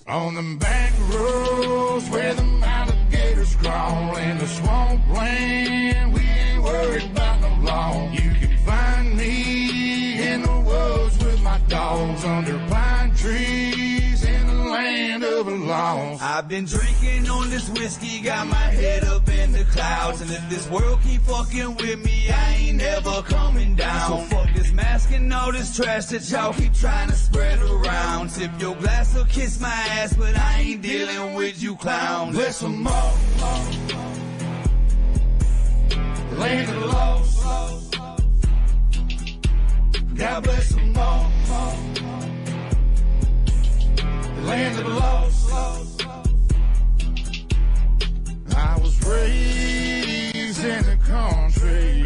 On them back roads where the alligators crawl in the swampland, we ain't worried about no law. You can find me in the woods with my dogs under pine trees in the land of the lost. I've been drinking on this whiskey, got my head up in the clouds, and if this world keep fucking with me, I ain't never coming down. So fuck this mask and all this trash that y'all keep trying to spread around. Tip your glass or kiss my ass, but I ain't dealing with you clowns. Bless them all, land of the lost. God bless them all, land of the lost. I was raised in the country,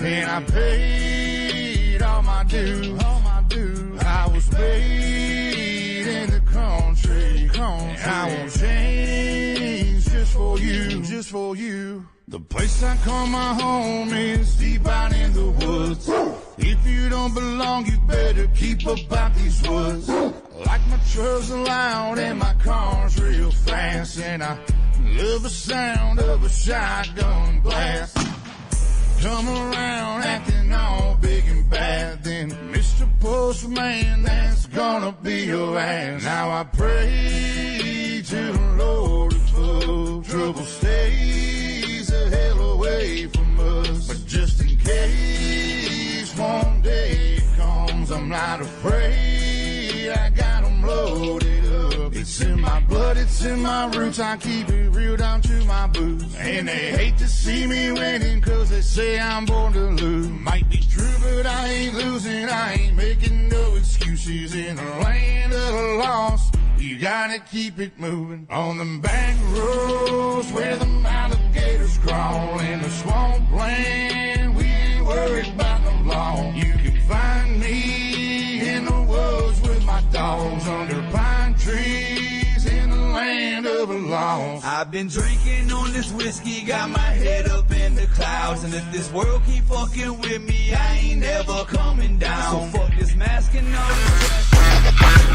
and I paid all my dues. I was made in the country, and I won't change just for you. The place I call my home is deep out in the woods. If you don't belong, you better keep about these woods. Like my trucks are loud and my car's real fast, and I love the sound of a shotgun blast. Come around acting all big and bad, then Mr. Postman, that's gonna be your ass. Now I pray to the Lord above, trouble stays the hell away from us. But just in case one day it comes, I'm not afraid, I got 'em loaded up. It's in my blood, it's in my roots, I keep it real down to my boots. And they hate to see me winning, cause they say I'm born to lose. Might be true, but I ain't losing, I ain't making no excuses. In the land of the lost, you gotta keep it moving. On them back roads where the alligators crawl in the swampland, we ain't worried about no law. You can find me in the woods with my dogs under pine trees in the land of the lost. I've been drinking on this whiskey, got my head up in the clouds, and if this world keep fucking with me, I ain't never coming down. So fuck this mask and all this trash.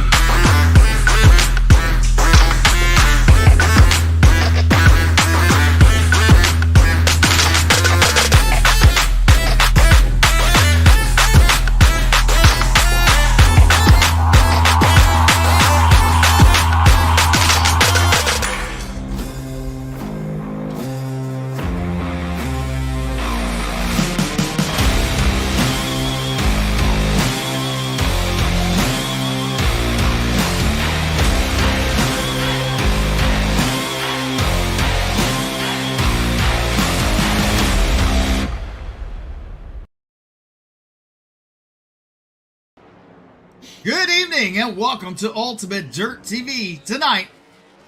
Good evening and welcome to Ultimate Dirt TV. Tonight,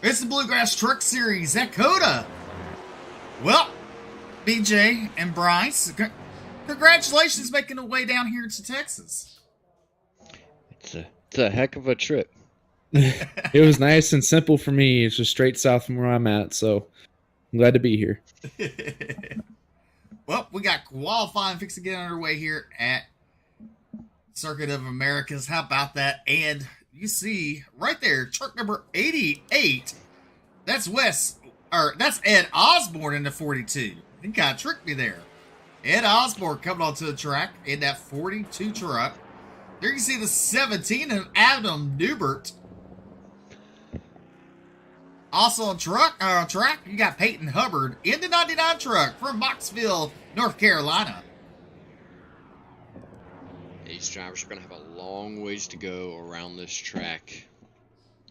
it's the Bluegrass Truck Series at Cota. Well, BJ and Bryce, congratulations making the way down here to Texas. It's a heck of a trip. It was nice and simple for me. It's just straight south from where I'm at, so I'm glad to be here. Well, we got qualifying fixing to get underway here at Circuit of Americas. How about that? And you see right there, truck number 88. That's that's Ed Osborne in the 42. He kind of tricked me there. Ed Osborne coming onto the track in that 42 truck. There you see the 17 of Adam Newbert. Also on track, you got Peyton Hubbard in the 99 truck from Moxville, North Carolina. These drivers are going to have a long ways to go around this track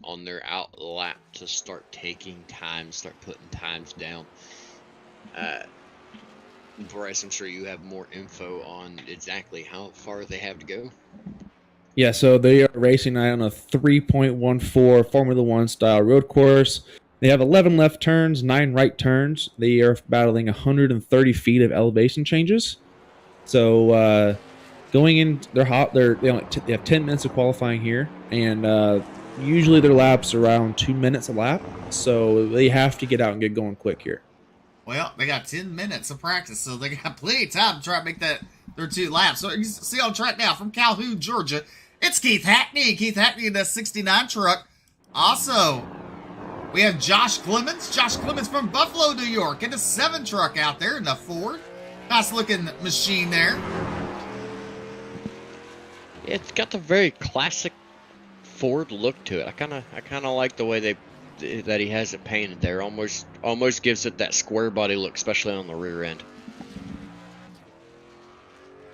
on their out lap to start taking time, start putting times down. Bryce, I'm sure you have more info on exactly how far they have to go. Yeah, so they are racing on a 3.14 Formula One style road course. They have 11 left turns, 9 right turns. They are battling 130 feet of elevation changes. So going in, they're hot. They have 10 minutes of qualifying here, and usually their laps are around 2 minutes a lap. So they have to get out and get going quick here. Well, they got 10 minutes of practice, so they got plenty of time to try to make that their 2 laps. So you see on track now from Calhoun, Georgia, It's Keith Hackney. Keith Hackney in the 69 truck. Also, we have Josh Clemens. Josh Clemens from Buffalo, New York, in the 7 truck out there in the Ford. Nice looking machine there. It's got the very classic Ford look to it. I kind of like the way that he has it painted there. Almost gives it that square body look, especially on the rear end.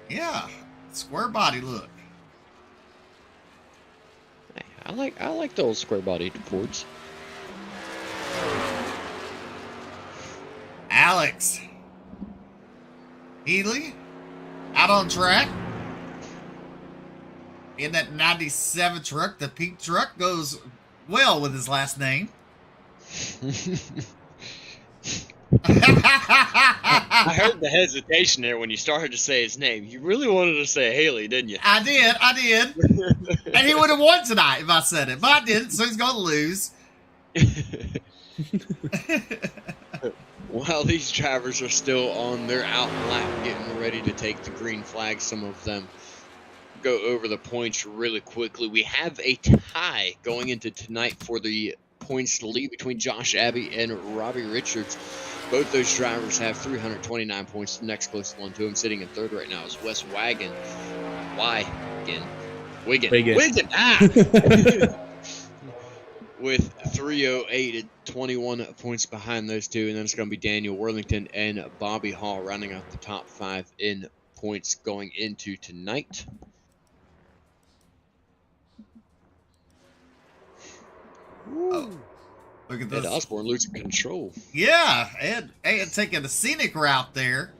Yeah, square body look. Hey, I like those square bodied Fords. Alex Healy out on track in that 97 truck. The pink truck goes well with his last name. I heard the hesitation there when you started to say his name. You really wanted to say Haley, didn't you? I did. And he would have won tonight if I said it, but I didn't, so he's going to lose. While these drivers are still on their out lap getting ready to take the green flag, some of them go over the points really quickly. We have a tie going into tonight for the points lead between Josh Abbey and Robbie Richards. Both those drivers have 329 points. The next closest one to him, sitting in third right now, is Wes Wiggin. With 308 at 21 points behind those two. And then it's going to be Daniel Worthington and Bobby Hall rounding out the top 5 in points going into tonight. Oh, look at this. Ed Osborne losing control. Yeah, Ed taking the scenic route there.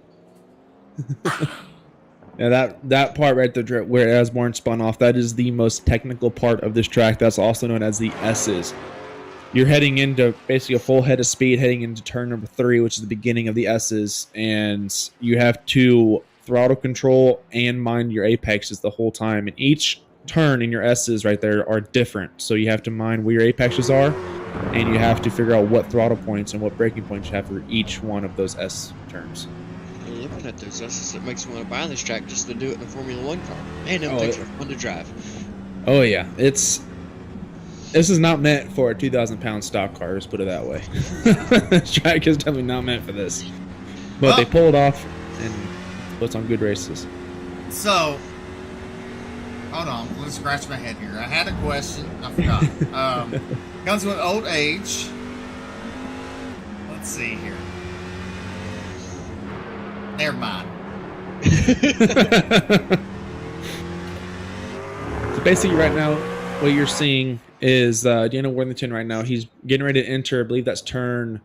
Yeah, that part right there where Osborne spun off, that is the most technical part of this track. That's also known as the S's. You're heading into basically a full head of speed, heading into turn number 3, which is the beginning of the S's, and you have to throttle control and mind your apexes the whole time. And each turn in your S's right there are different, so you have to mind where your apexes are, and you have to figure out what throttle points and what braking points you have for each one of those S turns. Looking at those S's, it makes me want to buy this track just to do it in a Formula 1 car. Man, them things are fun to drive. Oh yeah, this is not meant for a 2,000-pound stock car, let's put it that way. This track is definitely not meant for this. But they pull it off and puts on good races. So, hold on, let me scratch my head here. I had a question, I forgot. Comes with old age. Let's see here. Never mind. So basically right now, what you're seeing is Daniel Worthington right now. He's getting ready to enter, I believe that's turn.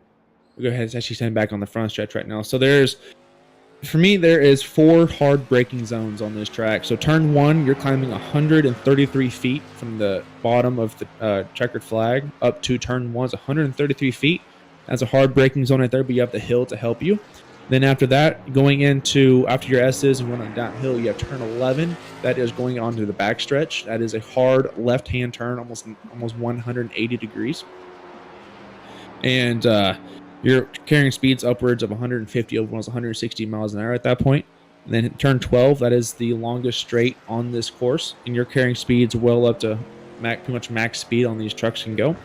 Go ahead, it's actually standing back on the front stretch right now. So there is 4 hard braking zones on this track. So turn 1, you're climbing 133 feet from the bottom of the checkered flag up to turn 1 is 133 feet. That's a hard braking zone right there, but you have the hill to help you. Then after that, going into, after your S's and going on downhill, you have turn 11. That is going onto the backstretch. That is a hard left-hand turn, almost 180 degrees. And you're carrying speeds upwards of 150, almost 160 miles an hour at that point. And then turn 12, that is the longest straight on this course. And you're carrying speeds well up to pretty much max speed on these trucks can go.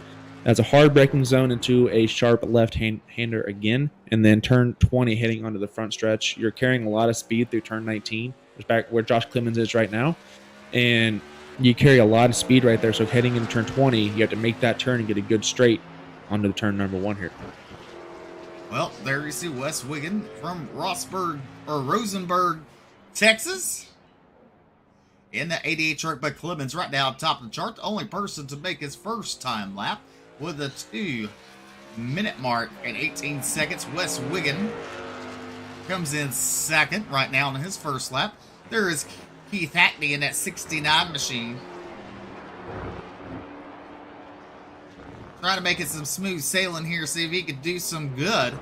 That's a hard braking zone into a sharp left-hander again. And then turn 20 heading onto the front stretch. You're carrying a lot of speed through turn 19, which is back where Josh Clemens is right now. And you carry a lot of speed right there. So heading into turn 20, you have to make that turn and get a good straight onto the turn number 1 here. Well, there you see Wes Wiggin from Rosenberg, Texas. In the 88 truck by Clemens right now on top of the chart. The only person to make his first time lap with a 2-minute mark and 18 seconds. Wes Wiggin comes in second right now on his first lap. There is Keith Hackney in that 69 machine. Trying to make it some smooth sailing here, see if he could do some good.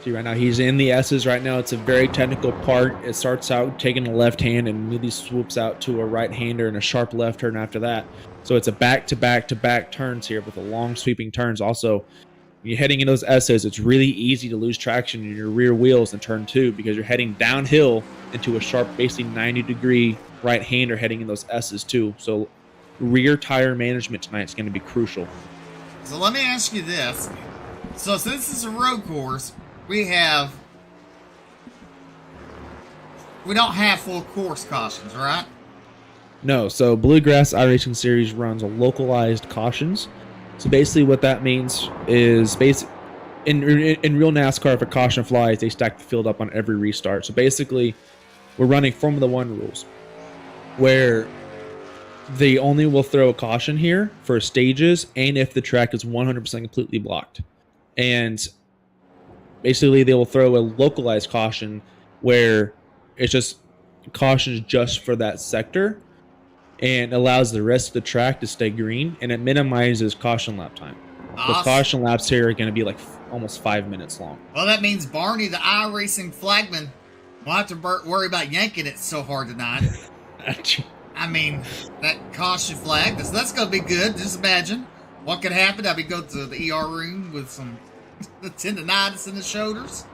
See, right now he's in the S's right now. It's a very technical part. It starts out taking a left hand and immediately swoops out to a right hander and a sharp left turn after that. So it's a back-to-back-to-back turns here with the long sweeping turns. Also, You're heading in those S's, it's really easy to lose traction in your rear wheels in turn 2 because you're heading downhill into a sharp, basically 90-degree right-hander heading in those S's too. So rear tire management tonight is going to be crucial. So let me ask you this. So since it's a road course, we don't have full course cautions, right? No, so Bluegrass Iracing Series runs localized cautions. So basically what that means is in real NASCAR, if a caution flies, they stack the field up on every restart. So basically, we're running Formula One rules, where they only will throw a caution here for stages and if the track is 100% completely blocked. And basically, they will throw a localized caution where it's just cautions just for that sector and allows the rest of the track to stay green, and it minimizes caution lap time. Awesome. The caution laps here are going to be like almost 5 minutes long. Well, that means Barney, the iRacing flagman, will have to worry about yanking it so hard tonight. I mean, that caution flag, that's going to be good. Just imagine what could happen. I'll be go to the ER room with some tendonitis in the shoulders.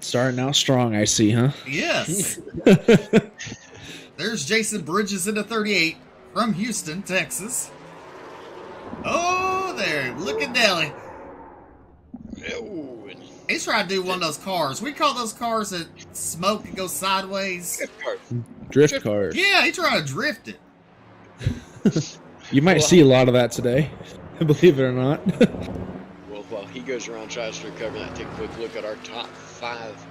Starting out strong, I see, huh? Yes. There's Jason Bridges in the 38 from Houston, Texas. Oh, there. Look at Nelly. He's trying to do one of those cars. We call those cars that smoke and go sideways. Drift cars. Yeah, he's trying to drift it. You might see a lot of that today, believe it or not. Well, while he goes around, tries to recover that, take a quick look at our top 5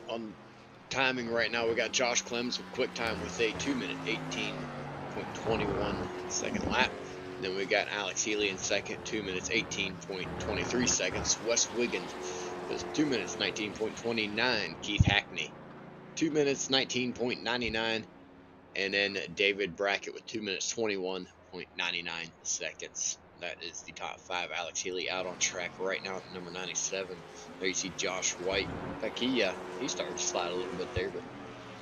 on timing right now. We got Josh Clems with quick time with a 2-minute 18.21 second lap. Then we got Alex Healy in second, 2 minutes 18.23 seconds. Wes Wiggins was 2 minutes 19.29. Keith Hackney, 2 minutes 19.99. And then David Brackett with 2 minutes 21.99 seconds. That is the top 5. Alex Healy out on track right now at number 97. There you see Josh White. In fact, he started to slide a little bit there, but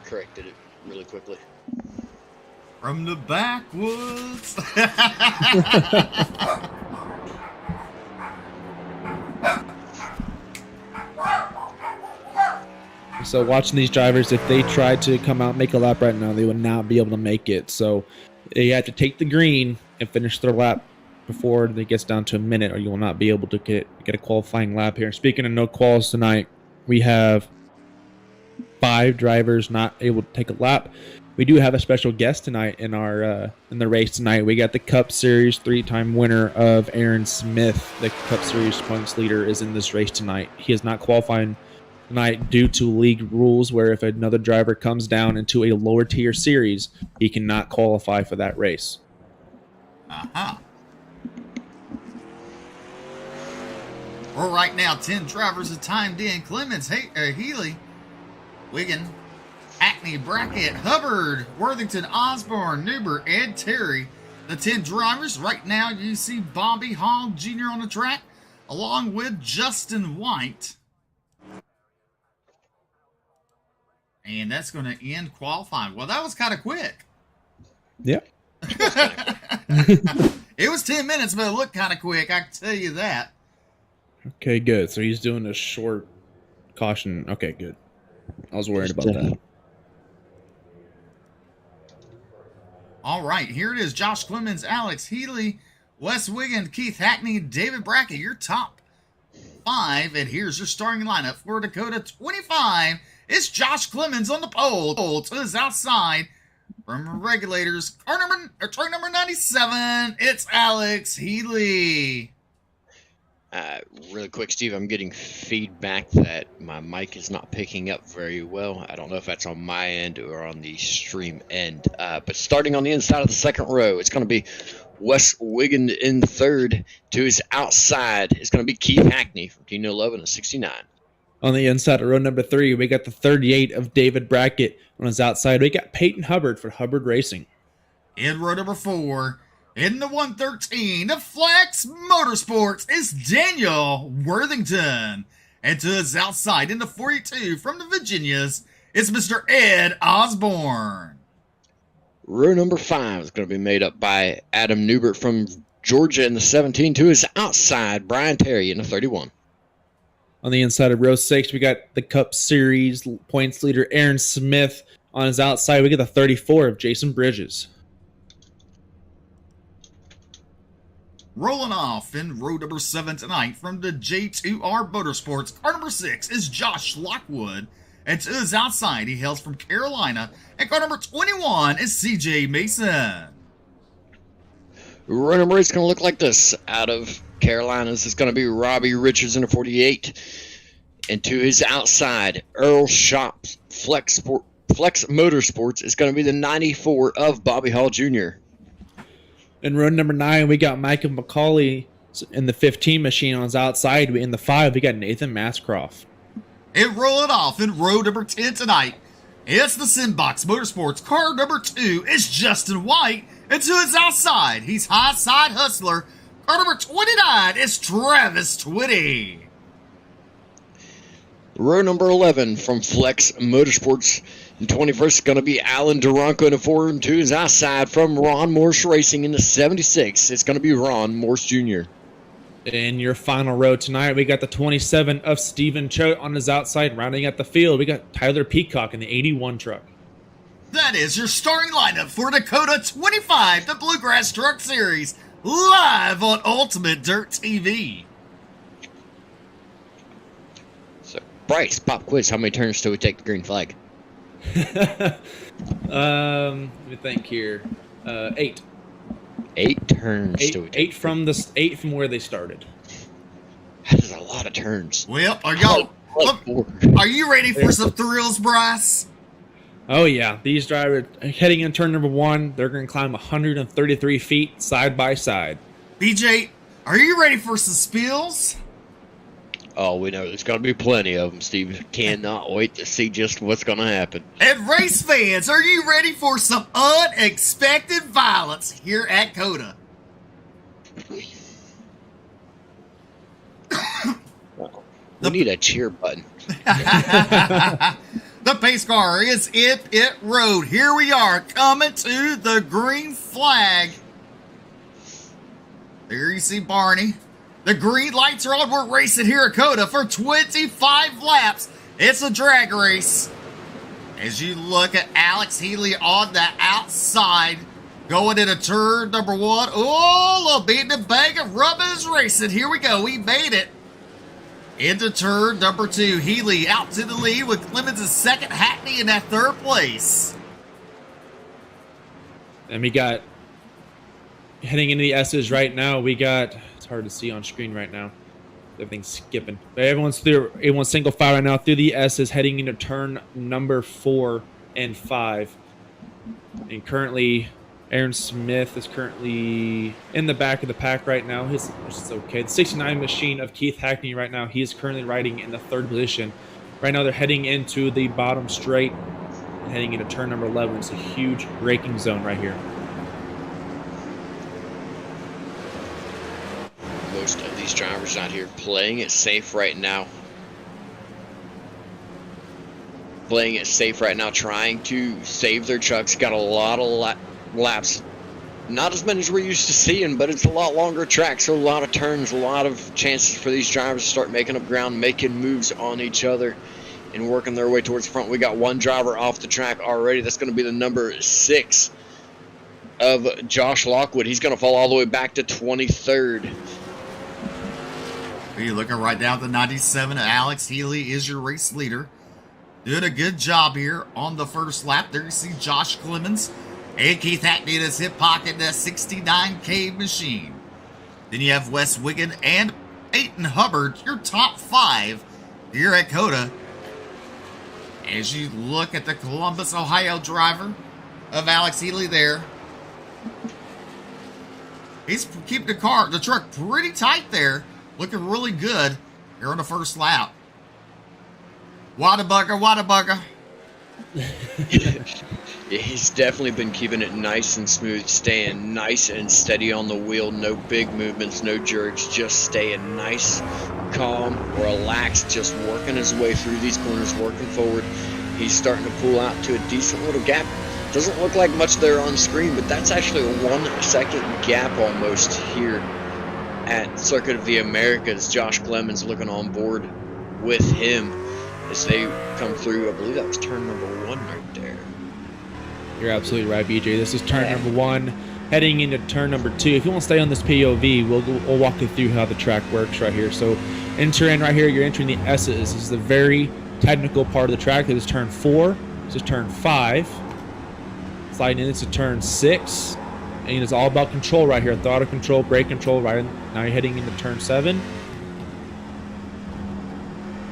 corrected it really quickly. From the backwoods. So watching these drivers, if they tried to come out and make a lap right now, they would not be able to make it. So they have to take the green and finish their lap before it gets down to a minute, or you will not be able to get a qualifying lap here. Speaking of no quals tonight, we have 5 drivers not able to take a lap. We do have a special guest tonight in our in the race tonight. We got the Cup Series 3-time winner of Aaron Smith. The Cup Series points leader is in this race tonight. He is not qualifying tonight due to league rules, where if another driver comes down into a lower tier series, he cannot qualify for that race. Well, right now, 10 drivers are timed in. Clemens, Healy, Wiggin, Hackney, Brackett, Hubbard, Worthington, Osborne, Newber, Ed, Terry. The 10 drivers. Right now, you see Bobby Hall Jr. on the track, along with Justin White. And that's going to end qualifying. Well, that was kind of quick. Yeah. It was 10 minutes, but it looked kind of quick. I can tell you that. Okay, good. So he's doing a short caution. Okay, good. I was worried about that. All right, here it is. Josh Clemens, Alex Healy, Wes Wiggin, Keith Hackney, David Brackett, your top 5. And here's your starting lineup for Dakota 25. It's Josh Clemens on the pole. To his outside from regulators. Turn number 97. It's Alex Healy. Really quick, Steve, I'm getting feedback that my mic is not picking up very well. I don't know if that's on my end or on the stream end. But starting on the inside of the second row, it's going to be Wes Wiggin in third. To his outside, it's going to be Keith Hackney from Team 11 at 69. On the inside of row number 3, we got the 38 of David Brackett. On his outside, we got Peyton Hubbard for Hubbard Racing. In row number 4, in the 113 of Flex Motorsports, is Daniel Worthington. And to his outside, in the 42 from the Virginias, it's Mr. Ed Osborne. Row number 5 is going to be made up by Adam Newbert from Georgia in the 17. To his outside, Brian Terry in the 31. On the inside of row 6, we got the Cup Series points leader Aaron Smith. On his outside, we get the 34 of Jason Bridges. Rolling off in row number 7 tonight from the J2R Motorsports, car number 6 is Josh Lockwood. And to his outside, he hails from Carolina. And car number 21 is CJ Mason. Row number 8 is going to look like this. Out of Carolinas is going to be Robbie Richards in the 48. And to his outside, Earl Shops Flex Motorsports is going to be the 94 of Bobby Hall Jr. In row number 9, we got Michael McCauley in the 15 machine. On his outside, in the 5, we got Nathan Mascroft. And rolling off in row number 10 tonight, it's the Simbox Motorsports. Car number 2 is Justin White. And to his outside, he's High Side Hustler. Car number 29 is Travis Twitty. Row number 11 from Flex Motorsports. The 21st is going to be Alan Duranco in the 4, and to his outside from Ron Morse Racing in the 76. It's going to be Ron Morse Jr. In your final row tonight, we got the 27 of Stephen Choate. On his outside, rounding out the field, we got Tyler Peacock in the 81 truck. That is your starting lineup for the Cota 25, the Bluegrass Truck Series, live on Ultimate Dirt TV. So, Bryce, pop quiz. How many turns till we take the green flag? Let me think here. 8. 8 turns till we take 8 from where they started. That is a lot of turns. Well, are you ready for some thrills, Bryce? Oh yeah, these drivers heading in turn number 1, they're going to climb 133 feet side by side. BJ, are you ready for some spills? Oh, we know there's going to be plenty of them, Steve. Cannot wait to see just what's going to happen. And race fans, are you ready for some unexpected violence here at Cota? We need a cheer button. The pace car is in pit road. Here we are coming to the green flag. There you see Barney. The green lights are on. We're racing here at Cota for 25 laps. It's a drag race. As you look at Alex Healy on the outside, going into turn number 1. Oh, a little beating the bag of rubber is racing. Here we go. We made it. Into turn number 2. Healy out to the lead with Clemens in second, Hackney in that third place. And we got, heading into the S's right now, we got, it's hard to see on screen right now. Everything's skipping. But everyone's single file right now through the S's, heading into turn number 4 and 5. And currently, Aaron Smith is currently in the back of the pack right now. Which is okay. The 69 machine of Keith Hackney right now, he is currently riding in the 3rd position. Right now they're heading into the bottom straight and heading into turn number 11. It's a huge braking zone right here. Most of these drivers out here playing it safe right now. Trying to save their trucks. Got a lot of laps, not as many as we're used to seeing, but it's a lot longer track, so a lot of turns, a lot of chances for these drivers to start making up ground, making moves on each other and working their way towards the front. We got one driver off the track already. That's going to be the number 6 of Josh Lockwood. He's going to fall all the way back to 23rd. You're looking right down at the 97. Alex Healy is your race leader, doing a good job here on the first lap. There you see Josh Clemens and Keith Hackney in his hip pocket in that 69K machine. Then you have Wes Wiggin and Peyton Hubbard, your top 5 here at Cota. As you look at the Columbus, Ohio driver of Alex Healy there. He's keeping the truck pretty tight there. Looking really good here on the first lap. Whataburger. Yeah, he's definitely been keeping it nice and smooth, staying nice and steady on the wheel. No big movements, no jerks, just staying nice, calm, relaxed, just working his way through these corners, working forward. He's starting to pull out to a decent little gap. Doesn't look like much there on screen, but that's actually a 1 second gap almost here at Circuit of the Americas. Josh Clemens looking on board with him as they come through. I believe that was turn number 1 right there. You're absolutely right, BJ. This is turn number 1, heading into turn number 2. If you want to stay on this POV, we'll walk you through how the track works right here. So enter in right here, you're entering the S's. This is the very technical part of the track. This is turn 4. This is turn 5. Sliding in, it's a turn 6. And it's all about control right here. Throttle control, brake control. Right now you're heading into turn 7.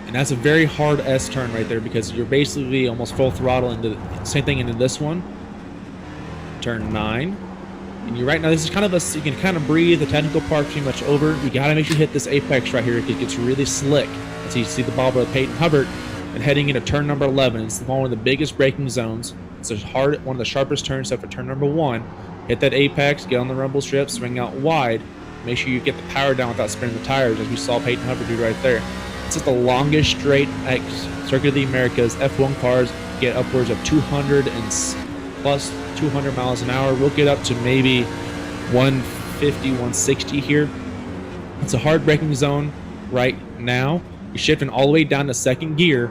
And that's a very hard S turn right there because you're basically almost full throttle into the same thing into this one. Turn 9. And you're right now, this is kind of you can kind of breathe. The technical part pretty much over. You got to make sure you hit this apex right here. It gets really slick. So you see the ball of Peyton Hubbard. And heading into turn number 11, it's one of the biggest braking zones. It's a one of the sharpest turns. So for turn number 1, hit that apex, get on the rumble strip, swing out wide. Make sure you get the power down without spinning the tires, as we saw Peyton Hubbard do right there. This is the longest straight at Circuit of the Americas. F1 cars get upwards of 200 and plus 200 miles an hour. We'll get up to maybe 150, 160 here. It's a hard braking zone right now. You're shifting all the way down to second gear,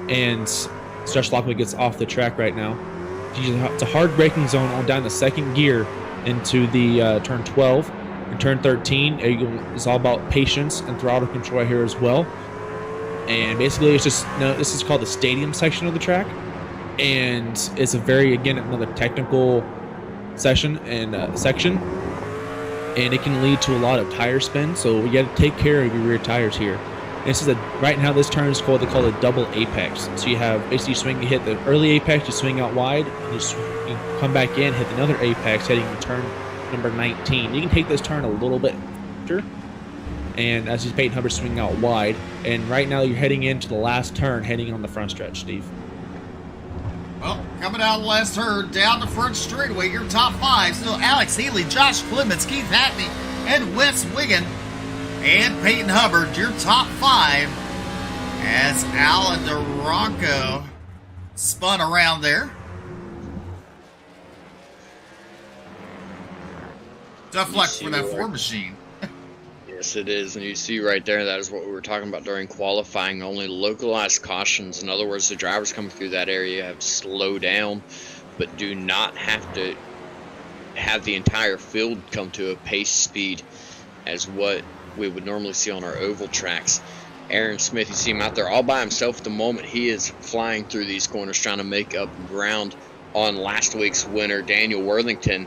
and Josh Lockley gets off the track right now. It's a hard braking zone on down to second gear into the turn 12. And turn 13 is all about patience and throttle control right here as well. And basically, it's just this is called the stadium section of the track, and it's a very, again, another technical section, and it can lead to a lot of tire spin. So you got to take care of your rear tires here. This is right now, this turn is called, they call it a double apex. So you have basically you hit the early apex, you swing out wide, and you come back in, hit another apex, heading to turn number 19. You can take this turn a little bit faster, and as he's Peyton Hubbard swinging out wide. And right now you're heading into the last turn, heading on the front stretch, Steve. Well, coming out of the last turn, down the front straightaway, your top 5. Still Alex Healy, Josh Clemens, Keith Hackney, and Wes Wiggin. And Peyton Hubbard, your top 5. As Alan DeRonco spun around there. Tough luck for that Ford machine. Yes, it is. And you see right there, that is what we were talking about during qualifying. Only localized cautions. In other words, the drivers coming through that area have to slow down, but do not have to have the entire field come to a pace speed as what we would normally see on our oval tracks. Aaron Smith, you see him out there all by himself at the moment. He is flying through these corners, trying to make up ground on last week's winner, Daniel Worthington.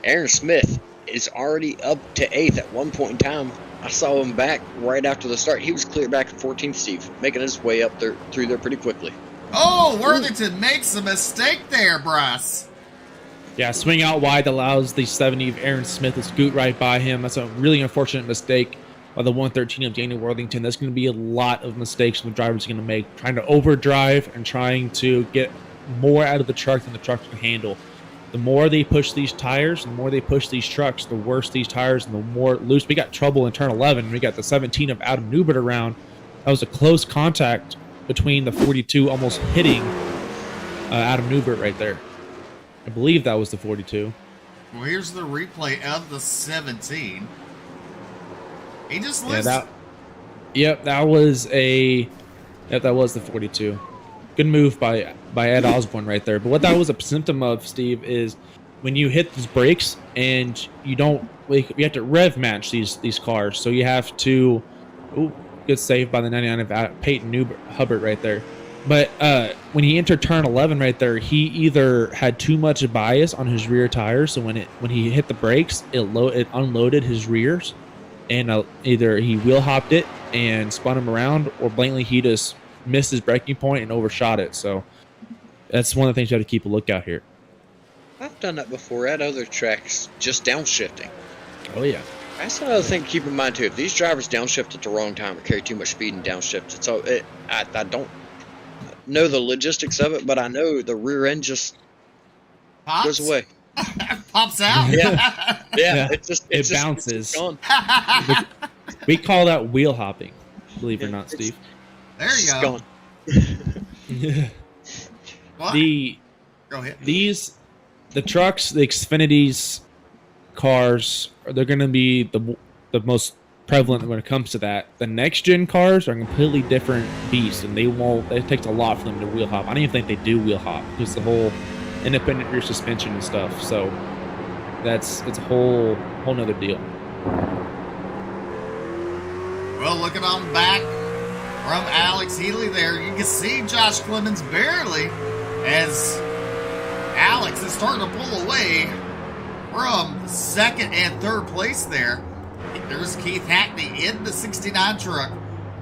Aaron Smith is already up to 8th at one point in time. I saw him back right after the start. He was clear back in 14th, Steve, making his way up there through there pretty quickly. Oh, Worthington makes a mistake there, Bryce. Yeah, swing out wide allows the 70 of Aaron Smith to scoot right by him. That's a really unfortunate mistake by the 113 of Daniel Worthington. That's going to be a lot of mistakes the drivers are going to make, trying to overdrive and trying to get more out of the truck than the truck can handle. The more they push these tires, the more they push these trucks, the worse these tires and the more loose. We got trouble in turn 11. We got the 17 of Adam Newbert around. That was a close contact between the 42 almost hitting Adam Newbert right there. I believe that was the 42. Well, here's the replay of the 17. He just Yeah, loses. that was the 42. Good move by Ed Osborne right there. But what that was a symptom of, Steve, is when you hit these brakes and you have to rev match these cars. So you have to, good save by the 99 of Peyton Hubbard right there. But when he entered turn 11 right there, he either had too much bias on his rear tires, so when he hit the brakes, it unloaded his rears, and either he wheel hopped it and spun him around, or blatantly he just missed his braking point and overshot it. So that's one of the things you have to keep a lookout here. I've done that before at other tracks, just downshifting. Oh yeah. That's another thing to keep in mind too. If these drivers downshift at the wrong time or carry too much speed and downshift, I don't know the logistics of it, but I know the rear end just goes away. Pops out. Yeah. It bounces. It's gone. We call that wheel hopping, believe it or not, Steve. There you go. It's gone. What? The Go ahead. The trucks, the Xfinity's cars, they're going to be the most prevalent when it comes to that. The next gen cars are a completely different beast, and it takes a lot for them to wheel hop. I don't even think they do wheel hop because the whole independent rear suspension and stuff. So it's a whole nother deal. Well, looking on back from Alex Healy there, you can see Josh Clemens barely as Alex is starting to pull away from second and third place there. There's Keith Hackney in the 69 truck,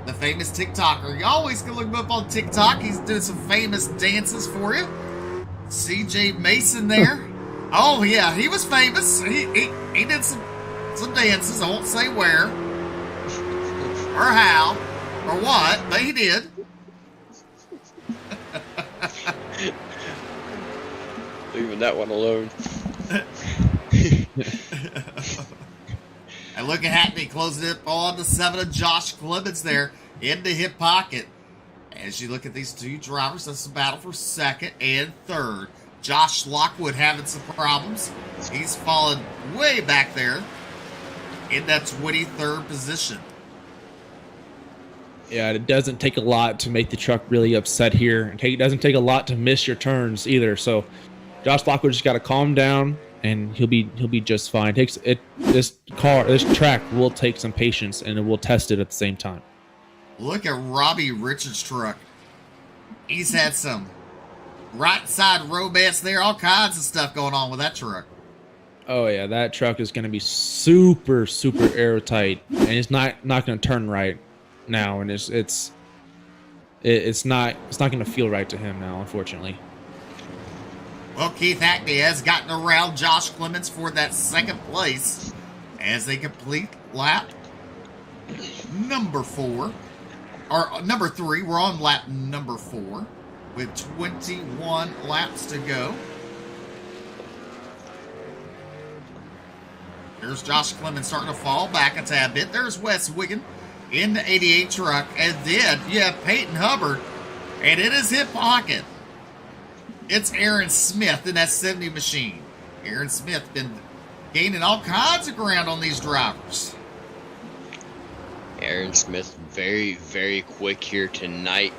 the famous TikToker. You always can look him up on TikTok. He's doing some famous dances for you. CJ Mason there. Oh, yeah, he was famous. He did some dances. I won't say where or how or what, but he did. Leaving that one alone. And look at Hackney closing it on the 7 of Josh Clemens there in the hip pocket. As you look at these two drivers, that's a battle for second and third. Josh Lockwood having some problems. He's fallen way back there in that 23rd position. Yeah, it doesn't take a lot to make the truck really upset here. It doesn't take a lot to miss your turns either. So Josh Lockwood just got to calm down, and he'll be just fine. This track will take some patience, and it will test it at the same time. Look at Robbie Richards' truck. He's had some right side romance there, all kinds of stuff going on with that truck. Oh yeah, that truck is going to be super airtight, and it's not going to turn right now, and it's not going to feel right to him now, unfortunately. Well, Keith Hackney has gotten around Josh Clemens for that second place as they complete lap number 4. Or number 3. We're on lap number 4 with 21 laps to go. There's Josh Clemens starting to fall back a tad bit. There's Wes Wiggin in the 88 truck. And then you have Peyton Hubbard. And in his hip pocket, it's Aaron Smith in that 70 machine. Aaron Smith been gaining all kinds of ground on these drivers. Aaron Smith very, very quick here tonight.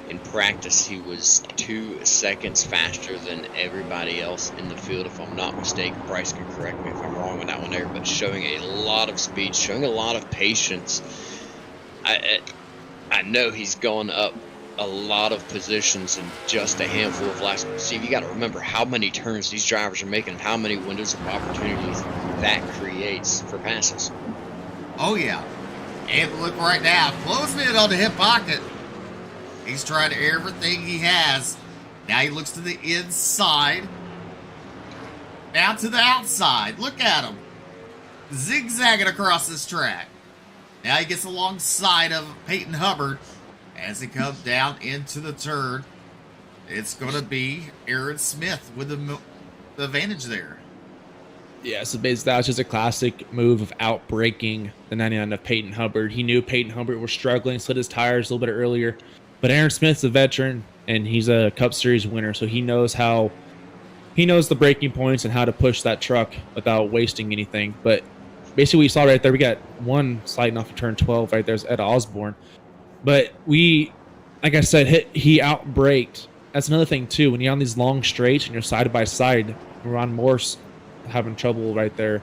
In practice, he was 2 seconds faster than everybody else in the field, if I'm not mistaken. Bryce can correct me if I'm wrong on that one there, but showing a lot of speed, showing a lot of patience. I know he's gone up a lot of positions in just a handful of laps. Steve, you got to remember how many turns these drivers are making and how many windows of opportunities that creates for passes. Oh, yeah. And look right now, closing in on the hip pocket. He's trying everything he has. Now he looks to the inside. Now to the outside. Look at him. Zigzagging across this track. Now he gets alongside of Peyton Hubbard. As he comes down into the turn, it's going to be Aaron Smith with the advantage there. Yeah, so basically that was just a classic move of out-braking the 99 of Peyton Hubbard. He knew Peyton Hubbard was struggling, slid his tires a little bit earlier. But Aaron Smith's a veteran, and he's a Cup Series winner, so he knows the braking points and how to push that truck without wasting anything. But basically, we saw right there, we got one sliding off of turn 12 right there at Osborne. But like I said, he out-braked. That's another thing, too. When you're on these long straights and you're side-by-side, Ron Morse having trouble right there.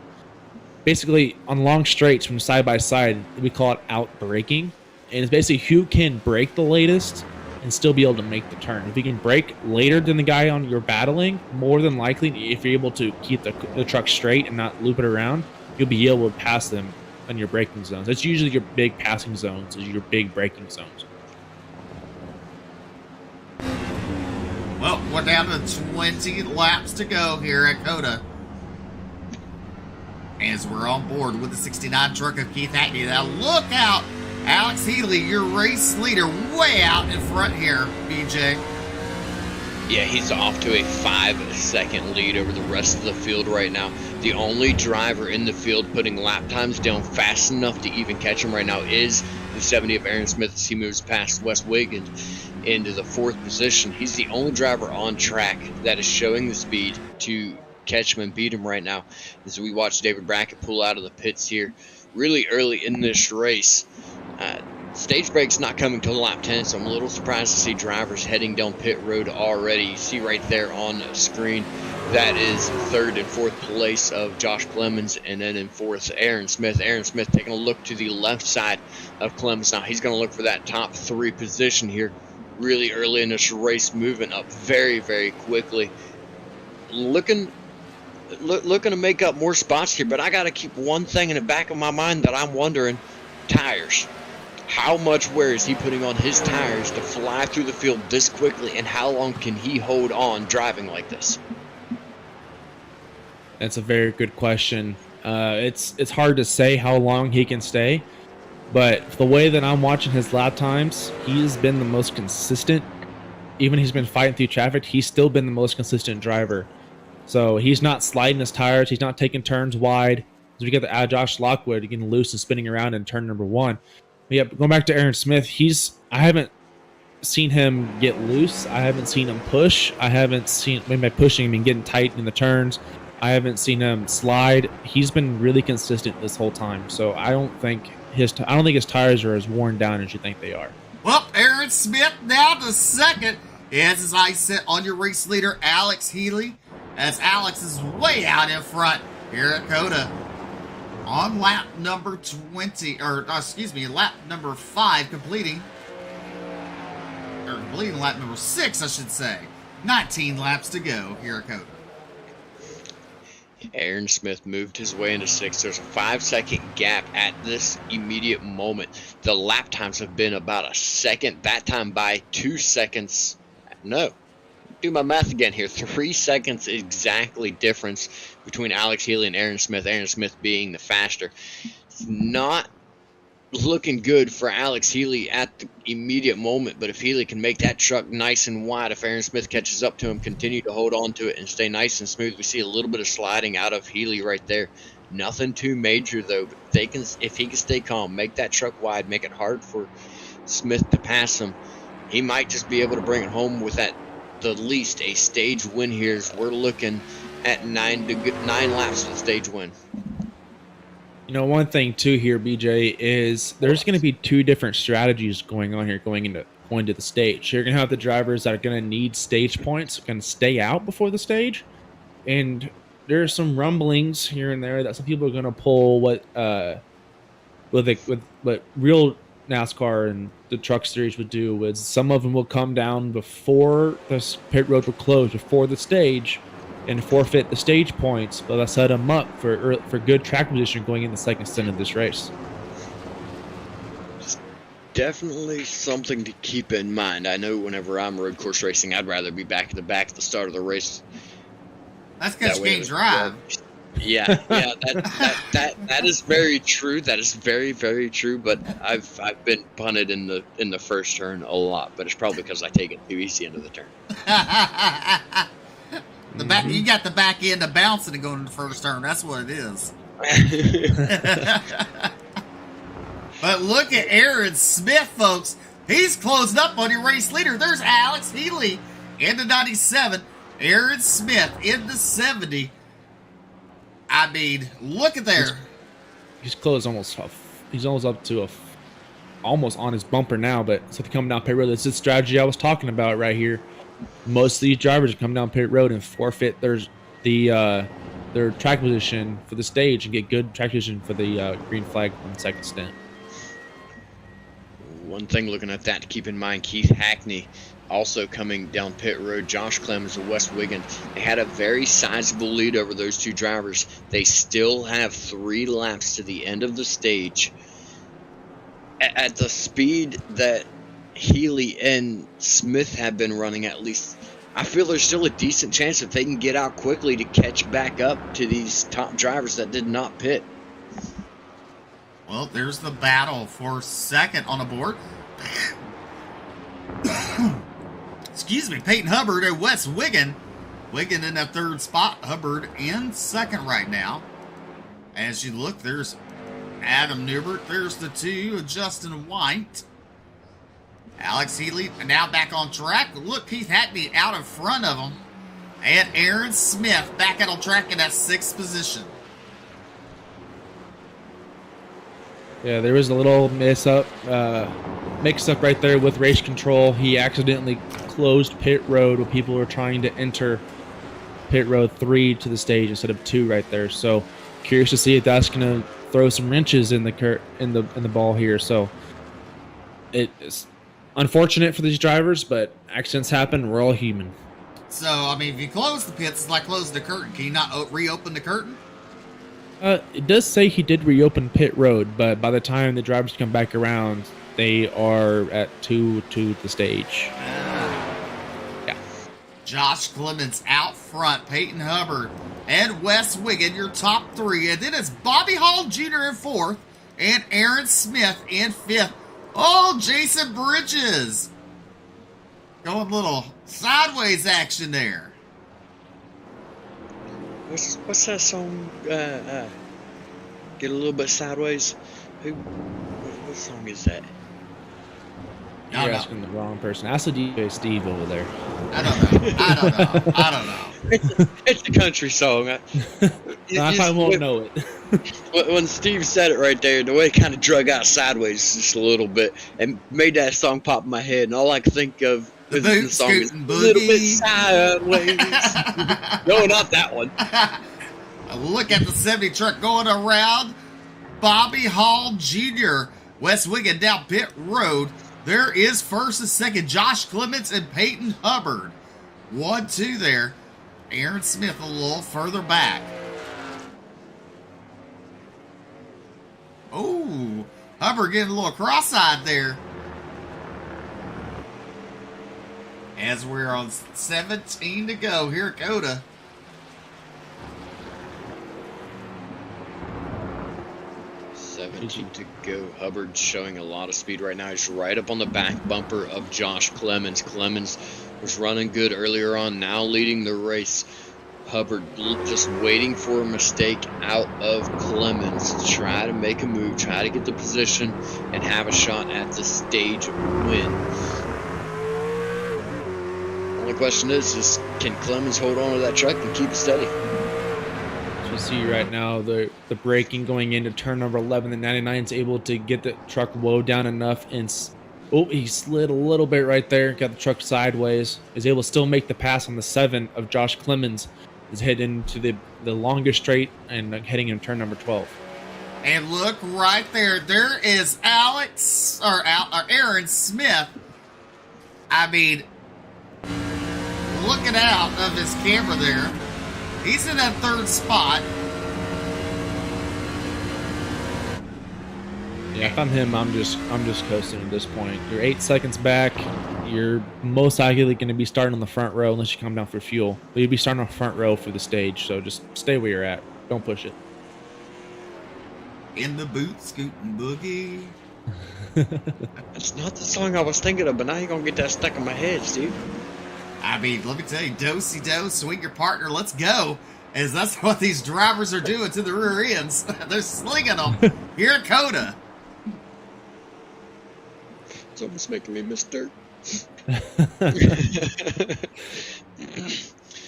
Basically, on long straights from side-by-side, we call it out-braking. And it's basically who can brake the latest and still be able to make the turn. If you can brake later than the guy on you're battling, more than likely, if you're able to keep the truck straight and not loop it around, you'll be able to pass them on your braking zones. That's usually your big passing zones, is your big braking zones. Well, we're down to 20 laps to go here at Cota. As we're on board with the 69 truck of Keith Hackney. Now look out, Alex Healy, your race leader, way out in front here, BJ. Yeah, he's off to a 5-second lead over the rest of the field right now. The only driver in the field putting lap times down fast enough to even catch him right now is the 70 of Aaron Smith as he moves past Wes Wiggins into the 4th position. He's the only driver on track that is showing the speed to catch him and beat him right now as we watch David Brackett pull out of the pits here really early in this race. Stage break's not coming till lap 10, so I'm a little surprised to see drivers heading down pit road already. You see right there on the screen, that is 3rd and 4th place of Josh Clemens, and then in 4th, Aaron Smith. Aaron Smith taking a look to the left side of Clemens. Now he's going to look for that top 3 position here really early in this race, moving up very, very quickly. Looking to make up more spots here, but I got to keep one thing in the back of my mind that I'm wondering: tires. How much wear is he putting on his tires to fly through the field this quickly, and how long can he hold on driving like this? That's a very good question. It's hard to say how long he can stay, but the way that I'm watching his lap times, he's been the most consistent. Even he's been fighting through traffic, he's still been the most consistent driver. So he's not sliding his tires, he's not taking turns wide. As we get the Josh Lockwood getting loose and spinning around in turn number 1. But yeah, going back to Aaron Smith, I haven't seen him get loose. I haven't seen him push. I haven't seen, maybe by pushing, I mean getting tight in the turns. I haven't seen him slide. He's been really consistent this whole time. So I don't think his tires are as worn down as you think they are. Well, Aaron Smith now to 2nd. As I said, on your race leader, Alex Healy, as Alex is way out in front here at Cota. On lap number 20, lap number 5, completing lap number 6, I should say. 19 laps to go here at Cota. Aaron Smith moved his way into 6th. There's a 5-second gap at this immediate moment. The lap times have been about a second, that time by 2 seconds. No. Do my math again here. 3 seconds exactly difference between Alex Healy and Aaron Smith. Aaron Smith being the faster. It's not looking good for Alex Healy at the immediate moment, but if Healy can make that truck nice and wide, if Aaron Smith catches up to him, continue to hold on to it and stay nice and smooth, we see a little bit of sliding out of Healy right there. Nothing too major though, but if he can stay calm, make that truck wide, make it hard for Smith to pass him, he might just be able to bring it home with at the least a stage win here, as we're looking at 9 laps for the stage win. You know, one thing too here, BJ, is there's going to be 2 different strategies going on here going to the stage. You're going to have the drivers that are going to need stage points, going to stay out before the stage, and there's some rumblings here and there that some people are going to pull what real NASCAR and the truck series would do. Was some of them will come down before the pit road will close, before the stage, and forfeit the stage points, but they'll set them up for good track position going in the second stint of this race. Definitely something to keep in mind. I know whenever I'm road course racing, I'd rather be back at the start of the race. That's because you can't drive. Yeah, that is very true. That is very, very true. But I've been punted in the first turn a lot, but it's probably because I take it too easy into the turn. You got the back end of bouncing and going to the first turn. That's what it is. But look at Aaron Smith, folks. He's closing up on your race leader. There's Alex Healy in the 97. Aaron Smith in the 70. I mean, look at there. He's close almost. He's almost up to almost on his bumper now. But so to come down pit road, it's the strategy I was talking about right here. Most of these drivers come down pit road and forfeit their track position for the stage and get good track position for the green flag on the second stint. One thing looking at that to keep in mind, Keith Hackney also coming down pit road, Josh Clemens and Wes Wiggins. They had a very sizable lead over those 2 drivers. They still have 3 laps to the end of the stage. At the speed that Healy and Smith have been running, at least, I feel there's still a decent chance that they can get out quickly to catch back up to these top drivers that did not pit. Well, there's the battle for second on the board. Peyton Hubbard and Wes Wiggin. Wiggin in that third spot. Hubbard in second right now. As you look, there's Adam Newbert. There's the two, Justin White. Alex Healy now back on track. Look, Keith Hackney out in front of him. And Aaron Smith back out on track in that 6th position. Yeah, there was a little mix-up right there with race control. He accidentally closed pit road when people were trying to enter pit road 3 to the stage instead of 2 right there. So curious to see if that's going to throw some wrenches in the ball here. So it's unfortunate for these drivers, but accidents happen. We're all human. So, I mean, if you close the pits, it's like closing the curtain. Can you not reopen the curtain? It does say he did reopen pit road, but by the time the drivers come back around, they are at 2 to the stage. Yeah. Josh Clemens out front, Peyton Hubbard and Wes Wiggin, your top 3. And then it's Bobby Hall Jr. in 4th and Aaron Smith in 5th. Oh, Jason Bridges. Going a little sideways action there. What's that song? Get a little bit sideways. What song is that? You're asking the wrong person. Ask the DJ Steve over there. I don't know. It's a country song. I probably won't know it. When Steve said it right there, the way it kind of drug out sideways just a little bit and made that song pop in my head, and all I could think of the song is a little bit sideways. No, not that one. Look at the 70 truck going around. Bobby Hall Jr. Wes Wiggin down pit road. There is first and second, Josh Clements and Peyton Hubbard. 1-2 there. Aaron Smith a little further back. Oh, Hubbard getting a little cross-eyed there. As we're on 17 to go here at Cota. To go. Hubbard showing a lot of speed right now. He's right up on the back bumper of Josh Clemens. Clemens was running good earlier on, now leading the race. Hubbard just waiting for a mistake out of Clemens to try to make a move, try to get the position, and have a shot at the stage win. Only question is can Clemens hold on to that truck and keep it steady? You see right now the braking going into turn number 11. The 99 is able to get the truck low down enough, and he slid a little bit right there, got the truck sideways, is able to still make the pass on the 7 of Josh Clemens, is heading into the longest straight and heading in turn number 12. And look right there, there is Aaron Smith. I mean, looking out of his camera there. He's in that 3rd spot. Yeah, if I'm him, I'm just coasting at this point. You're 8 seconds back. You're most likely going to be starting on the front row unless you come down for fuel. But you'll be starting on the front row for the stage, so just stay where you're at. Don't push it. In the boot, scooting boogie. That's not the song I was thinking of, but now you're going to get that stuck in my head, Steve. I mean, let me tell you, do-si-do, swing your partner, let's go. As that's what these drivers are doing to the rear ends. They're slinging them here at Cota. It's almost making me miss dirt.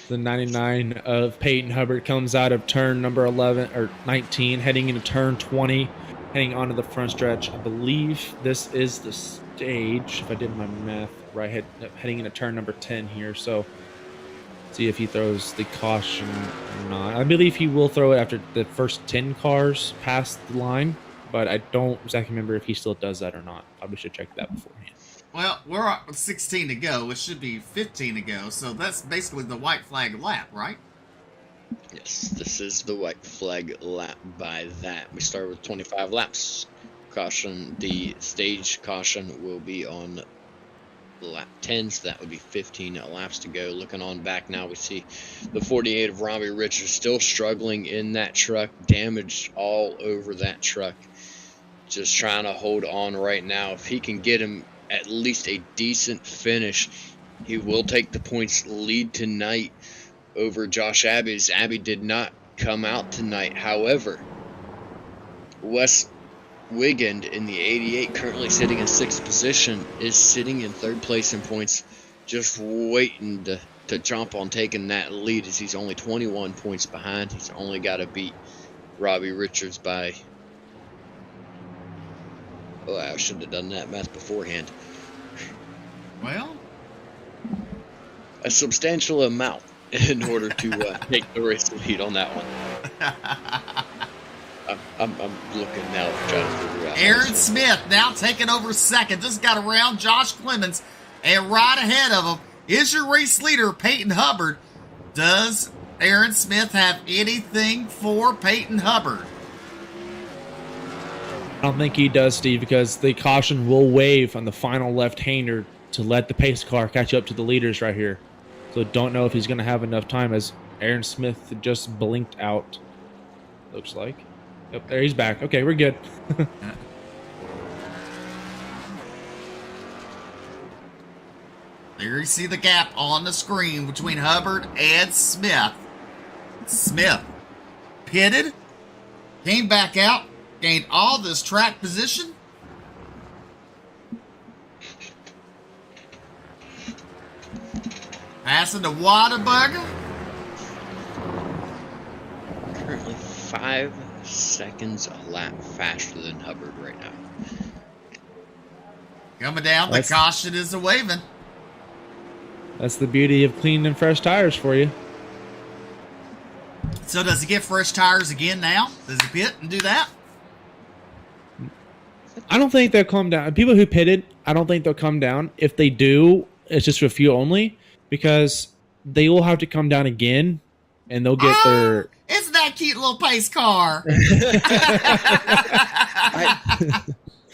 The 99 of Peyton Hubbard comes out of turn number 11 or 19, heading into turn 20, heading onto the front stretch. I believe this is the stage, if I did my math right, heading into turn number 10 here. So see if he throws the caution or not. I believe he will throw it after the first 10 cars pass the line, but I don't exactly remember if he still does that or not. Probably should check that beforehand. Well, we're at 16 to go. It should be 15 to go. So that's basically the white flag lap, right? Yes, this is the white flag lap by that. We start with 25 laps. Caution, the stage caution will be on lap 10, so that would be 15 laps to go. Looking on back now, we see the 48 of Robbie Richards still struggling in that truck, damaged all over that truck. Just trying to hold on right now. If he can get him at least a decent finish, He will take the points lead tonight over Josh Abbey, as Abbey did not come out tonight. However, Wes Wigand in the 88, currently sitting in 6th position, is sitting in 3rd place in points, just waiting to jump on taking that lead, as he's only 21 points behind. He's only got to beat Robbie Richards by... Oh, I should have done that math beforehand. Well, a substantial amount in order to take the race lead on that one. I'm looking now, trying to figure out. Aaron Smith now taking over 2nd. Just got around Josh Clemens, and right ahead of him is your race leader, Peyton Hubbard. Does Aaron Smith have anything for Peyton Hubbard? I don't think he does, Steve, because the caution will wave on the final left-hander to let the pace car catch up to the leaders right here. So don't know if he's going to have enough time, as Aaron Smith just blinked out, looks like. Yep, there, he's back. Okay, we're good. There you see the gap on the screen between Hubbard and Smith. Smith pitted, came back out, gained all this track position. Passing to Whataburger. Currently 5 seconds a lap faster than Hubbard right now. Coming down, the caution is a waving. That's the beauty of clean and fresh tires for you. So does he get fresh tires again now? Does he pit and do that? I don't think they'll come down. People who pitted, I don't think they'll come down. If they do, it's just for fuel only, because they will have to come down again, and they'll get their... It's that cute little pace car.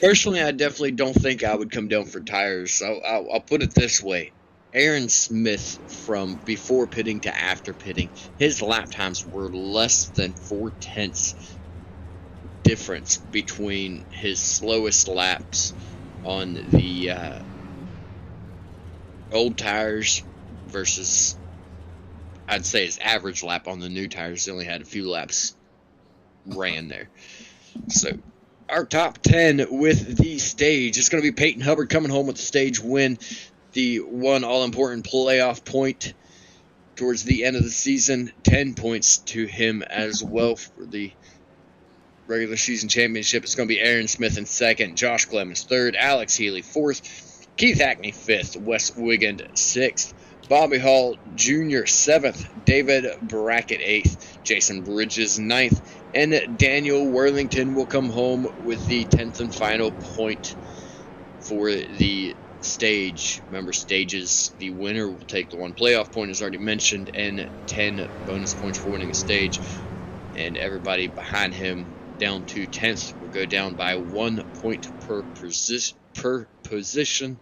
Personally, I definitely don't think I would come down for tires. So I'll put it this way. Aaron Smith, from before pitting to after pitting, his lap times were less than 4/10 difference between his slowest laps on the old tires versus, I'd say, his average lap on the new tires. He only had a few laps ran there. So our top 10 with the stage is going to be Peyton Hubbard coming home with the stage win. The one all-important playoff point towards the end of the season. 10 points to him as well for the regular season championship. It's going to be Aaron Smith in 2nd, Josh Clemens 3rd, Alex Healy 4th, Keith Hackney 5th, Wes Wigand 6th, Bobby Hall Jr. 7th, David Brackett 8th, Jason Bridges 9th, and Daniel Worthington will come home with the 10th and final point for the stage. Remember, stages, the winner will take the 1 playoff point, as already mentioned, and 10 bonus points for winning a stage. And everybody behind him down to 10th will go down by 1 point per position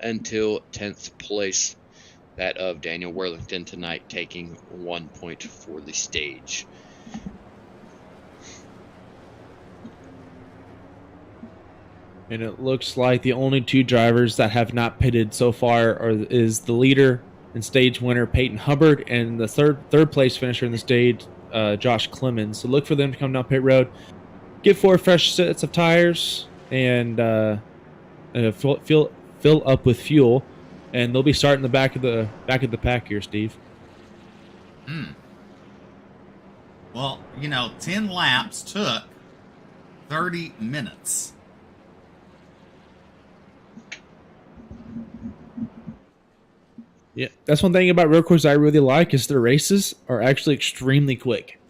until 10th place, that of Daniel Worthington tonight, taking 1 point for the stage. And it looks like the only 2 drivers that have not pitted so far is the leader and stage winner, Peyton Hubbard, and the third place finisher in the stage, Josh Clemens. So look for them to come down pit road, get 4 fresh sets of tires, and fill up with fuel, and they'll be starting the back of the pack here, Steve. Well, 10 laps took 30 minutes. Yeah, that's one thing about road courses I really like, is their races are actually extremely quick.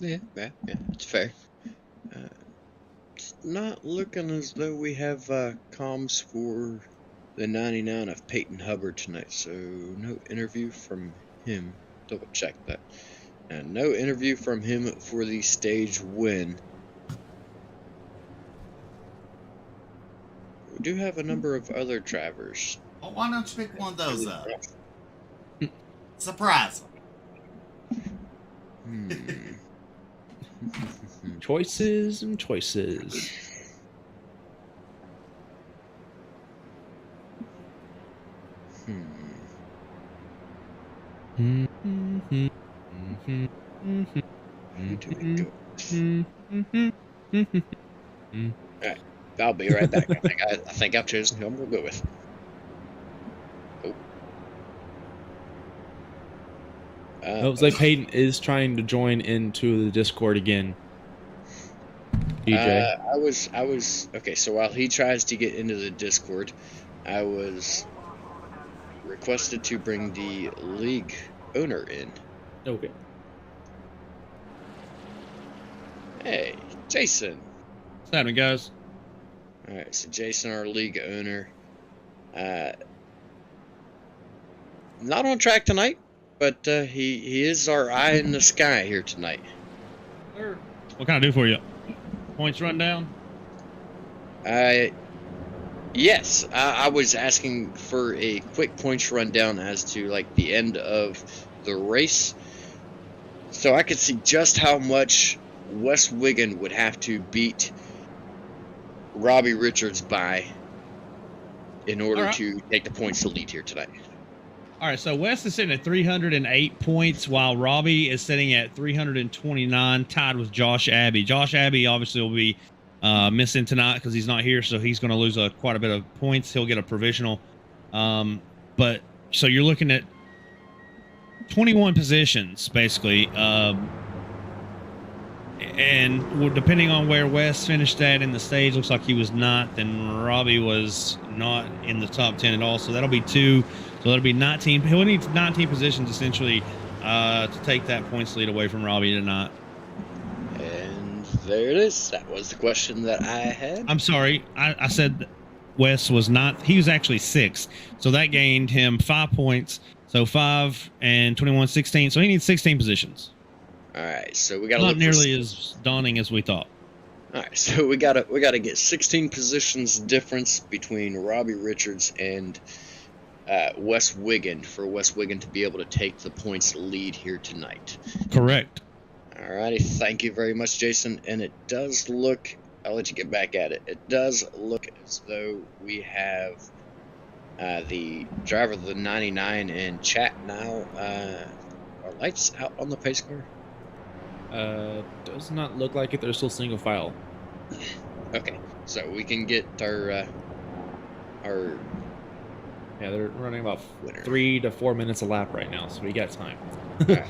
Yeah, it's fair. It's not looking as though we have comms for the 99 of Peyton Hubbard tonight, so no interview from him. Double check that. And no interview from him for the stage win. We do have a number of other drivers. Well, why don't you pick one of those up? Surprise them. Choices and choices. Alright, I'll be right back. I think I've chosen who I'm going to go with. Looks like Peyton is trying to join into the Discord again. DJ. I was okay. So while he tries to get into the Discord, I was requested to bring the league owner in. Okay. Hey, Jason. What's happening, guys? All right, so Jason, our league owner, not on track tonight, but he is our eye in the sky here tonight. What can I do for you? Points rundown? Yes, I was asking for a quick points rundown as to like the end of the race, so I could see just how much West Wigan would have to beat Robbie Richards by in order to take the points to lead here tonight. All right, so West is sitting at 308 points, while Robbie is sitting at 329, tied with Josh Abbey. Josh Abbey obviously will be missing tonight because he's not here, so he's going to lose quite a bit of points. He'll get a provisional. But so you're looking at 21 positions, basically. And depending on where West finished at in the stage, looks like he was not, then Robbie was not in the top 10 at all. So that'll be 2. So that'll be 19. He'll need 19 positions essentially to take that points lead away from Robbie tonight. And there it is. That was the question that I had. I'm sorry. I said West was not. He was actually 6th. So that gained him 5 points. So 5 and 21, 16. So he needs 16 positions. All right. So we got not nearly as daunting as we thought. All right. So we gotta get 16 positions difference between Robbie Richards and West Wigan for West Wigan to be able to take the points lead here tonight. Correct. Alrighty, thank you very much, Jason. And it does look, I'll let you get back at it. It does look as though we have the driver of the 99 in chat now. Are lights out on the pace car? Does not look like it. They're still single file. Okay, so we can get our yeah, they're running about winner. 3 to 4 minutes a lap right now, so we got time. Right.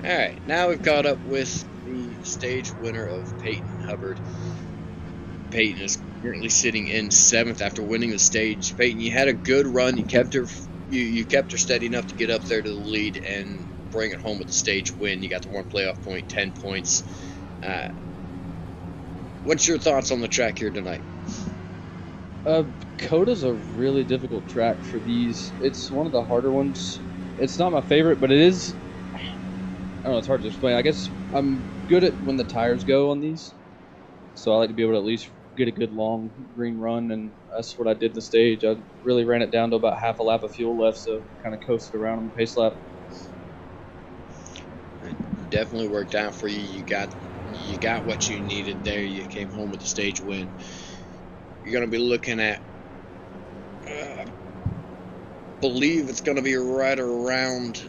Alright, now we've caught up with the stage winner of Peyton Hubbard. Peyton is currently sitting in 7th after winning the stage. Peyton, you had a good run. You kept her you kept her steady enough to get up there to the lead and bring it home with the stage win. You got the 1 playoff point, 10 points. What's your thoughts on the track here tonight? Cota's a really difficult track for these. It's one of the harder ones. It's not my favorite, but it is. I don't know, it's hard to explain. I guess I'm good at when the tires go on these. So I like to be able to at least get a good long green run, and that's what I did in the stage. I really ran it down to about half a lap of fuel left, so kind of coasted around on the pace lap. It definitely worked out for you. You got what you needed there. You came home with the stage win. You're going to be looking at, believe it's going to be right around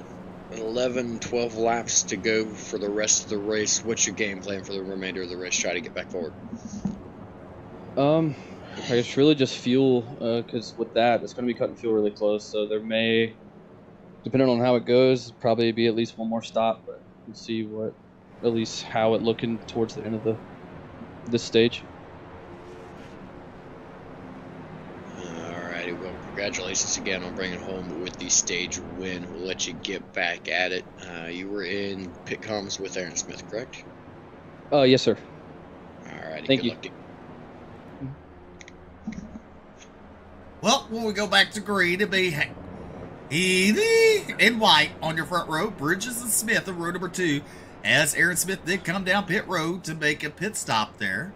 11, 12 laps to go for the rest of the race. What's your game plan for the remainder of the race? Try to get back forward. I guess really just fuel, because with that, it's going to be cutting fuel really close. So there may, depending on how it goes, probably be at least one more stop. But we'll see at least how it looking towards the end of this stage. Alrighty, well, congratulations again on bringing home with the stage win. We'll let you get back at it. You were in pit comms with Aaron Smith, correct? Yes, sir. Alrighty, Thank good you. luck to you. Well, when we go back to green, it'll be Healy and White on your front row. Bridges and Smith on row number 2. As Aaron Smith did come down pit road to make a pit stop there.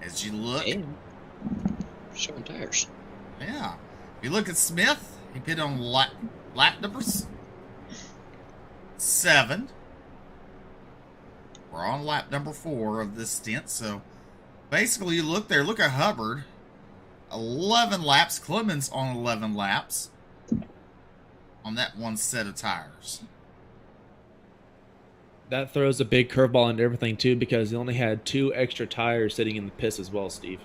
As you look. And showing tires. Yeah. If you look at Smith, he pit on lap number 7. We're on lap number 4 of this stint, so Basically, you look there, look at Hubbard. 11 laps. Clemens on 11 laps on that one set of tires. That throws a big curveball into everything, too, because he only had 2 extra tires sitting in the pits as well, Steve.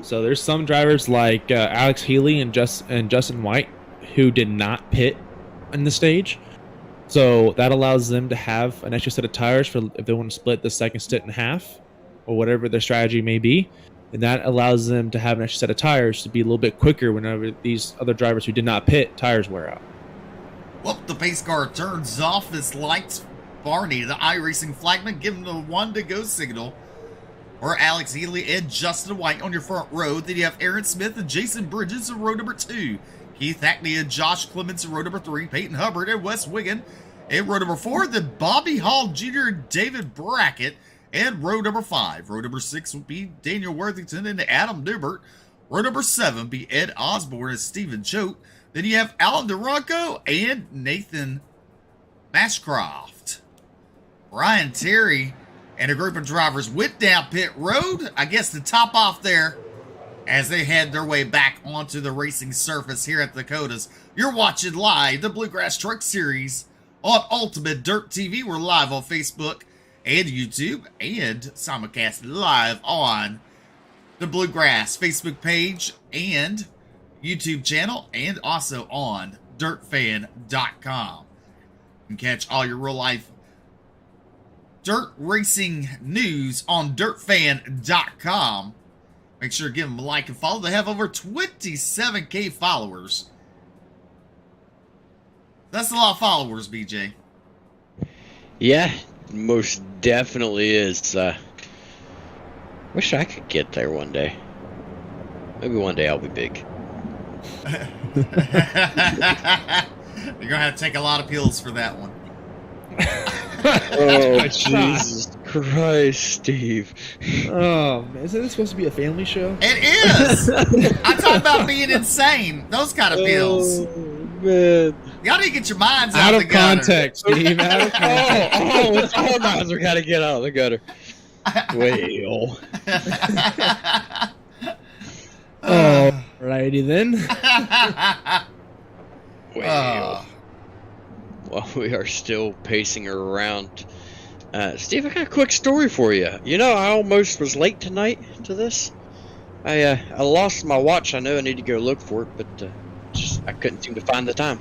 So there's some drivers like Alex Healy and Justin White who did not pit in the stage. So that allows them to have an extra set of tires for if they want to split the second stint in half or whatever their strategy may be. And that allows them to have an extra set of tires to be a little bit quicker whenever these other drivers who did not pit, tires wear out. Well, the pace car turns off his lights. Barney, the iRacing flagman, give him the 1 to go signal. Or Alex Healy and Justin White on your front row. Then you have Aaron Smith and Jason Bridges in row number 2. Keith Hackney and Josh Clements in row number 3. Peyton Hubbard and Wes Wiggin in row number 4. Then Bobby Hall Jr. and David Brackett in row number 5. Row number 6 would be Daniel Worthington and Adam Newbert. Row number 7 be Ed Osborne and Stephen Choate. Then you have Alan DeRonco and Nathan Mashcroft. Brian Terry and a group of drivers went down pit road, I guess, to top off there as they head their way back onto the racing surface here at the Cotas. You're watching live the Bluegrass Truck Series on Ultimate Dirt TV. We're live on Facebook and YouTube and simulcast live on the Bluegrass Facebook page and YouTube channel and also on dirtfan.com. You can catch all your real life dirt racing news on dirtfan.com. Make sure to give them a like and follow. They have over 27K followers. That's a lot of followers, BJ. Yeah, most definitely is. Wish I could get there one day. Maybe one day I'll be big. You're going to have to take a lot of pills for that one. Oh, Jesus Christ, Steve. Oh, man, isn't this supposed to be a family show? It is! I'm talking about being insane. Those kind of pills. Oh, man. Y'all need to get your minds Out out of the gutter. context, Steve. Out of context. All minds are got to get out of the gutter. Well. Alrighty then. Well. While we are still pacing around, Steve, I got a quick story for you. You know, I almost was late tonight to this. I lost my watch. I know I need to go look for it, but I couldn't seem to find the time.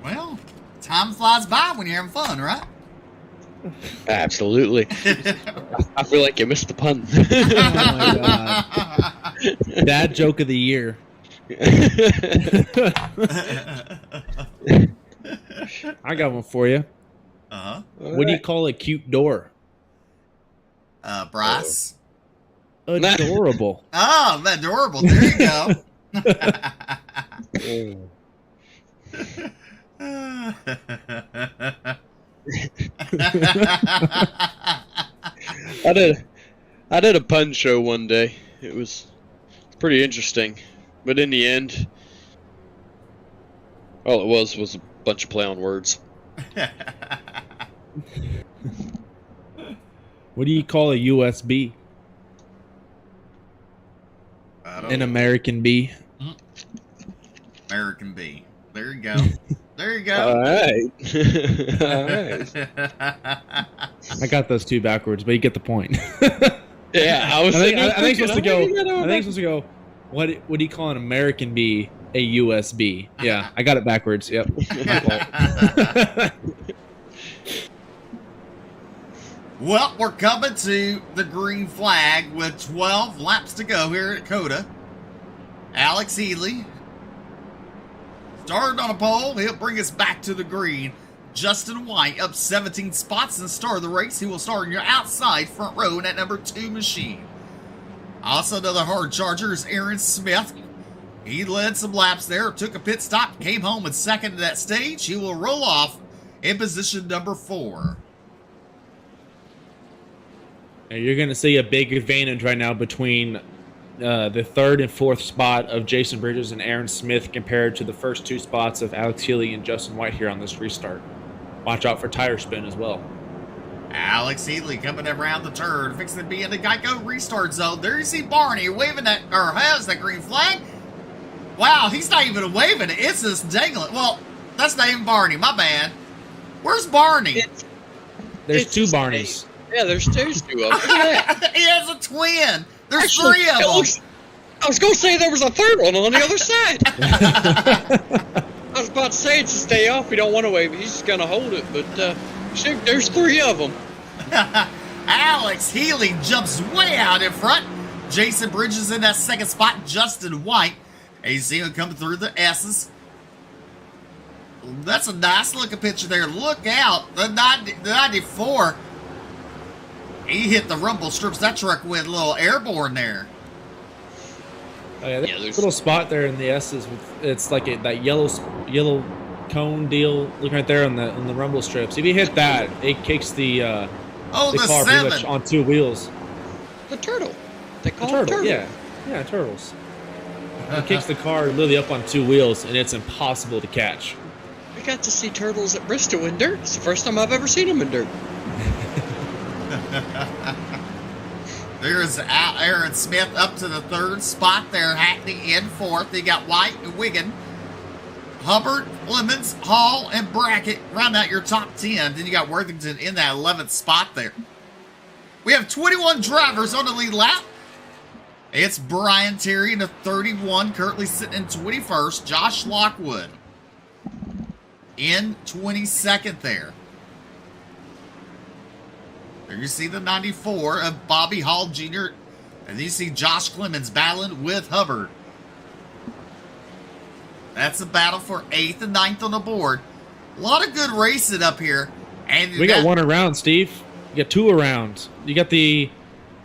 Well, time flies by when you're having fun, right? Absolutely. I feel like you missed the pun. Oh my god. Dad joke of the year. I got one for you. Uh-huh. What do you call a cute door? Bryce. Adorable. Oh, adorable. There you go. I did a pun show one day. It was pretty interesting, but in the end, all it was a bunch of play on words. What do you call a USB? An American B. American B. There you go. There you go. All right. All right. I got those two backwards, but you get the point. Yeah, I think it's supposed to go. I think it's supposed to go. What do you call an American B? A USB. Yeah, I got it backwards. Yep. My fault. Well, we're coming to the green flag with 12 laps to go here at Cota. Alex Healy started on a pole. He'll bring us back to the green. Justin White up 17 spots and start the race. He will start in your outside front row in that number 2 machine. Also, another hard charger is Aaron Smith. He led some laps there, took a pit stop, came home in second to that stage. He will roll off in position number 4. Now you're going to see a big advantage right now between the third and fourth spot of Jason Bridges and Aaron Smith compared to the first 2 spots of Alex Healy and Justin White here on this restart. Watch out for tire spin as well. Alex Healy coming around the turn, fixing to be in the Geico restart zone. There you see Barney waving that, or has that green flag. Wow, he's not even waving it. It's just dangling. Well, that's not even Barney. My bad. Where's Barney? There's two Barneys. Yeah, there's two of them. Look at that. He has a twin. There's three of them. I was going to say there was a third one on the other side. I was about to say it's a stay off. We don't want to wave it. He's just going to hold it. But shoot, there's three of them. Alex Healy jumps way out in front. Jason Bridges in that second spot. Justin White. And you see him coming through the S's. That's a nice looking picture there. Look out. The 94. He hit the rumble strips. That truck went a little airborne there. Oh, yeah, there's a little spot there in the S's. It's like that yellow cone deal. Look right there on the rumble strips. If you hit that, it kicks the car pretty much on two wheels. The turtle. They call it turtle. Yeah, turtles. It kicks the car literally up on two wheels, and it's impossible to catch. We got to see turtles at Bristol in dirt. It's the first time I've ever seen them in dirt. There's Aaron Smith up to the third spot there. Hackney in fourth. They got White and Wiggin. Hubbard, Lemons, Hall, and Brackett round out your top 10. Then you got Worthington in that 11th spot there. We have 21 drivers on the lead lap. It's Brian Terry in the 31, currently sitting in 21st. Josh Lockwood in 22nd there. There you see the 94 of Bobby Hall Jr. And you see Josh Clemens battling with Hubbard. That's a battle for 8th and 9th on the board. A lot of good racing up here. And we got one around, Steve. You got two around. You got the...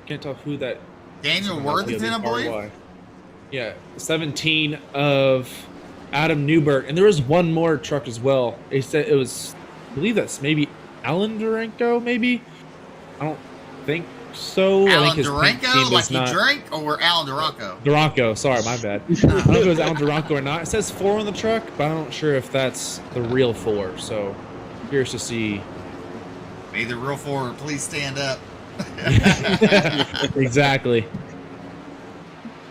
Can't tell who that... Daniel Worthington, I believe? Yeah, 17 of Adam Newberg. And there was one more truck as well. They said it was... I believe that's maybe Alan Duranko, maybe? I don't think so. Alan Duranko, like he drank, or Alan Duranko? Duranko, sorry, my bad. I don't know if it was Alan Duranko or not. It says 4 on the truck, but I'm not sure if that's the real 4. So, curious to see. May the real 4 please stand up. Exactly.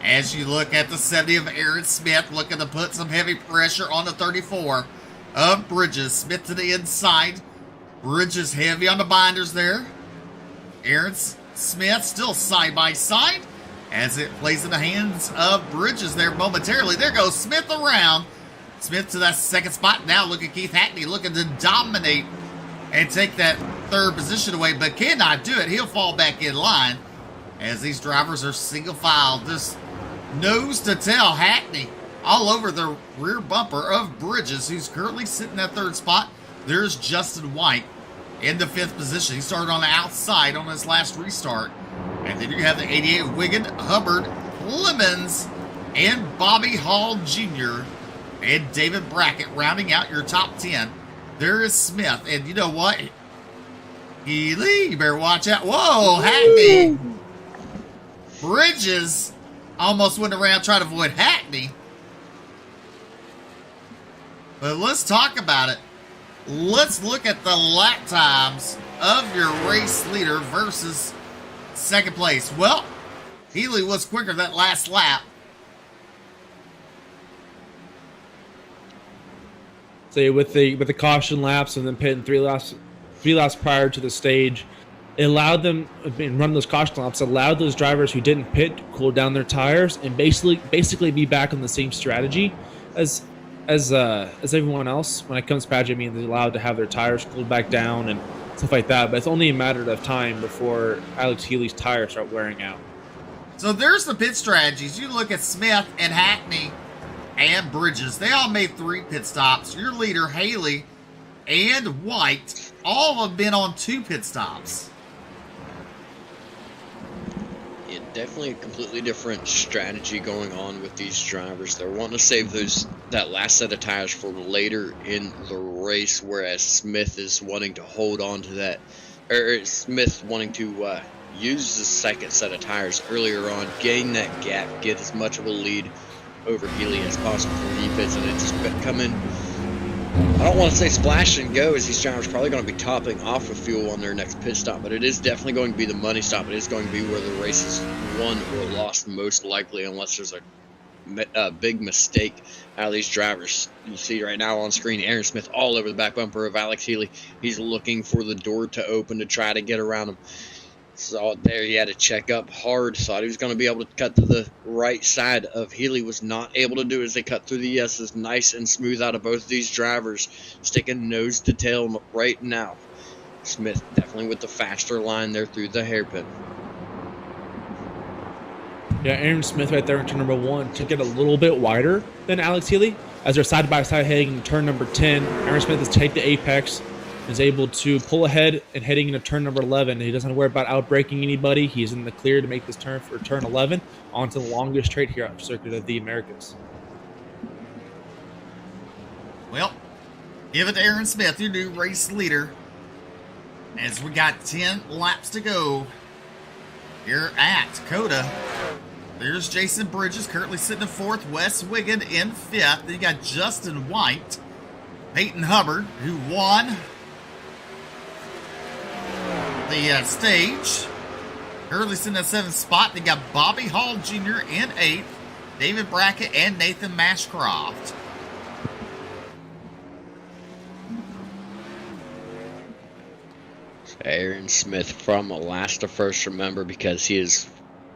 As you look at the 70 of Aaron Smith, looking to put some heavy pressure on the 34 of Bridges. Smith to the inside. Bridges heavy on the binders there. Aaron Smith still side by side as it plays in the hands of Bridges there momentarily. There goes Smith around. Smith to that second spot. Now look at Keith Hackney looking to dominate and take that third position away, but cannot do it. He'll fall back in line as these drivers are single file. Just nose to tail Hackney all over the rear bumper of Bridges, who's currently sitting in that third spot. There's Justin White in the 5th position. He started on the outside on his last restart. And then you have the 88 Wiggin, Hubbard, Lemons, and Bobby Hall Jr. and David Brackett rounding out your top 10. There is Smith. And you know what? Healy, you better watch out. Whoa, Hackney. Bridges almost went around trying to avoid Hackney. But let's talk about it. Let's look at the lap times of your race leader versus second place. Well, Healy was quicker that last lap. So with the caution laps and then pitting three laps prior to the stage, it allowed them and run those caution laps. Allowed those drivers who didn't pit to cool down their tires and basically be back on the same strategy as everyone else. When it comes to pageant, I mean, they're allowed to have their tires cooled back down and stuff like that. But it's only a matter of time before Alex Healy's tires start wearing out. So there's the pit strategies. You look at Smith and Hackney and Bridges. They all made 3 pit stops. Your leader, Haley, and White, all have been on 2 pit stops. Yeah, definitely a completely different strategy going on with these drivers. They're wanting to save that last set of tires for later in the race, whereas Smith is wanting to hold on to that, or Smith wanting to use the second set of tires earlier on, gain that gap, get as much of a lead over Healy as possible before he pits, and it just come in I don't want to say splash and go, as these drivers probably going to be topping off with fuel on their next pit stop, but it is definitely going to be the money stop. It is going to be where the race is won or lost, most likely, unless there's a big mistake out of these drivers. You see right now on screen Aaron Smith all over the back bumper of Alex Healy. He's looking for the door to open to try to get around him. Saw it there. He had to check up hard. Thought he was going to be able to cut to the right side of Healy. Was not able to do as they cut through the S's. Nice and smooth out of both of these drivers. Sticking nose to tail right now. Smith definitely with the faster line there through the hairpin. Yeah, Aaron Smith right there in turn number 1 took it a little bit wider than Alex Healy. As they're side-by-side heading in turn number 10, Aaron Smith has taken the apex, is able to pull ahead and heading into turn number 11. He doesn't worry about outbraking anybody. He's in the clear to make this turn for turn 11 onto the longest straight here at Circuit of the Americas. Well, give it to Aaron Smith, your new race leader, as we got 10 laps to go here at Cota. There's Jason Bridges currently sitting in 4th, Wes Wiggin in 5th. Then you got Justin White, Peyton Hubbard, who won the stage, currently sitting at 7th spot. They got Bobby Hall Jr. in 8th, David Brackett and Nathan Mashcroft. Aaron Smith from last to first, remember, because he is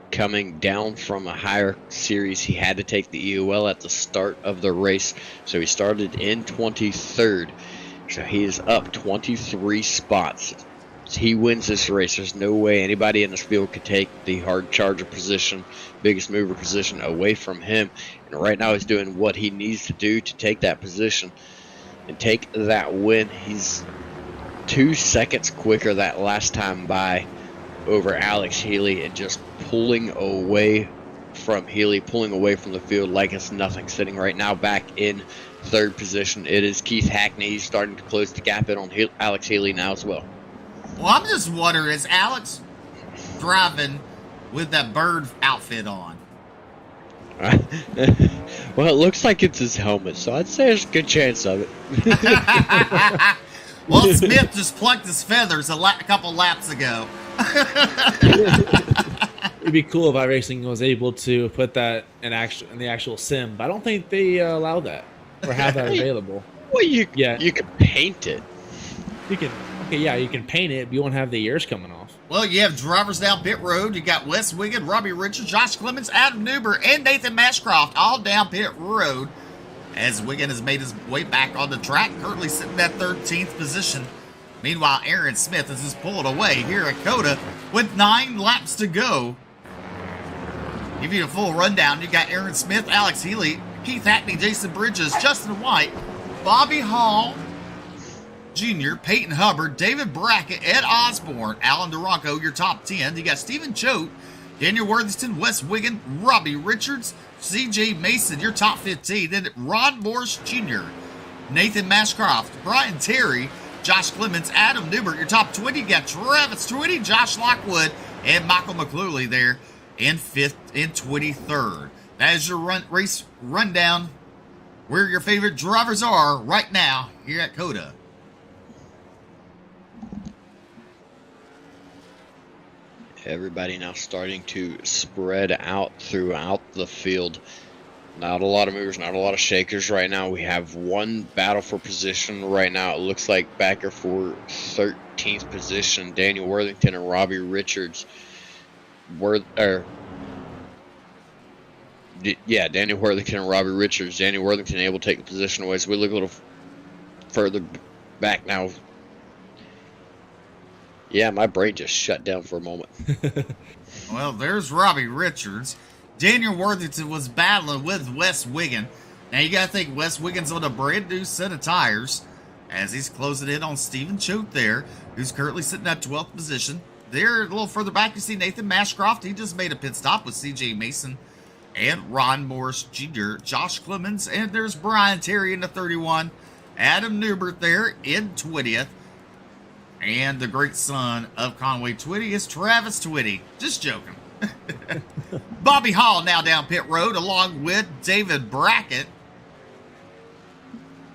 coming down from a higher series. He had to take the EOL at the start of the race, so he started in 23rd. So he is up 23 spots. He wins this race. There's no way anybody in this field could take the hard charger position, biggest mover position away from him. And right now he's doing what he needs to do to take that position and take that win. He's 2 seconds quicker that last time by over Alex Healy, and just pulling away from Healy, pulling away from the field like it's nothing. Sitting right now back in 3rd position, it is Keith Hackney. He's starting to close the gap in on Alex Healy now as well. Well, I'm just wondering, is Alex driving with that bird outfit on? Well, it looks like it's his helmet, so I'd say there's a good chance of it. Well, Smith just plucked his feathers a couple laps ago. It'd be cool if iRacing was able to put that in the actual sim, but I don't think they allow that or have that available. Well, you can paint it. You can paint it, but you won't have the ears coming off. Well, you have drivers down pit road. You got Wes Wiggin, Robbie Richards, Josh Clemens, Adam Newber, and Nathan Mashcroft all down pit road, as Wiggin has made his way back on the track, currently sitting at 13th position. Meanwhile, Aaron Smith is just pulling away here at Cota with 9 laps to go. Give you a full rundown. You got Aaron Smith, Alex Healy, Keith Hackney, Jason Bridges, Justin White, Bobby Hall Jr., Peyton Hubbard, David Brackett, Ed Osborne, Alan Duranco, your top 10. You got Stephen Choate, Daniel Worthington, Wes Wiggin, Robbie Richards, CJ Mason, your top 15. Then Ron Morse Jr., Nathan Mashcroft, Brian Terry, Josh Clemens, Adam Newbert, your top 20. You got Travis 20, Josh Lockwood, and Michael McClurley there in 5th and 23rd. That is your race rundown, where your favorite drivers are right now here at Cota. Everybody now starting to spread out throughout the field. Not a lot of movers, not a lot of shakers right now. We have one battle for position right now. It looks like backer for 13th position, Daniel Worthington and Robbie Richards. Daniel Worthington and Robbie Richards. Daniel Worthington able to take the position away. So we look a little further back now. Yeah, my brain just shut down for a moment. Well, there's Robbie Richards. Daniel Worthington was battling with Wes Wiggin. Now, you got to think Wes Wiggins on a brand new set of tires as he's closing in on Stephen Choate there, who's currently sitting at 12th position. There, a little further back, you see Nathan Mashcroft. He just made a pit stop with CJ Mason and Ron Morris Jr., Josh Clemens, and there's Brian Terry in the 31. Adam Newbert there in 20th. And the great son of Conway Twitty is Travis Twitty. Just joking. Bobby Hall now down pit road along with David Brackett.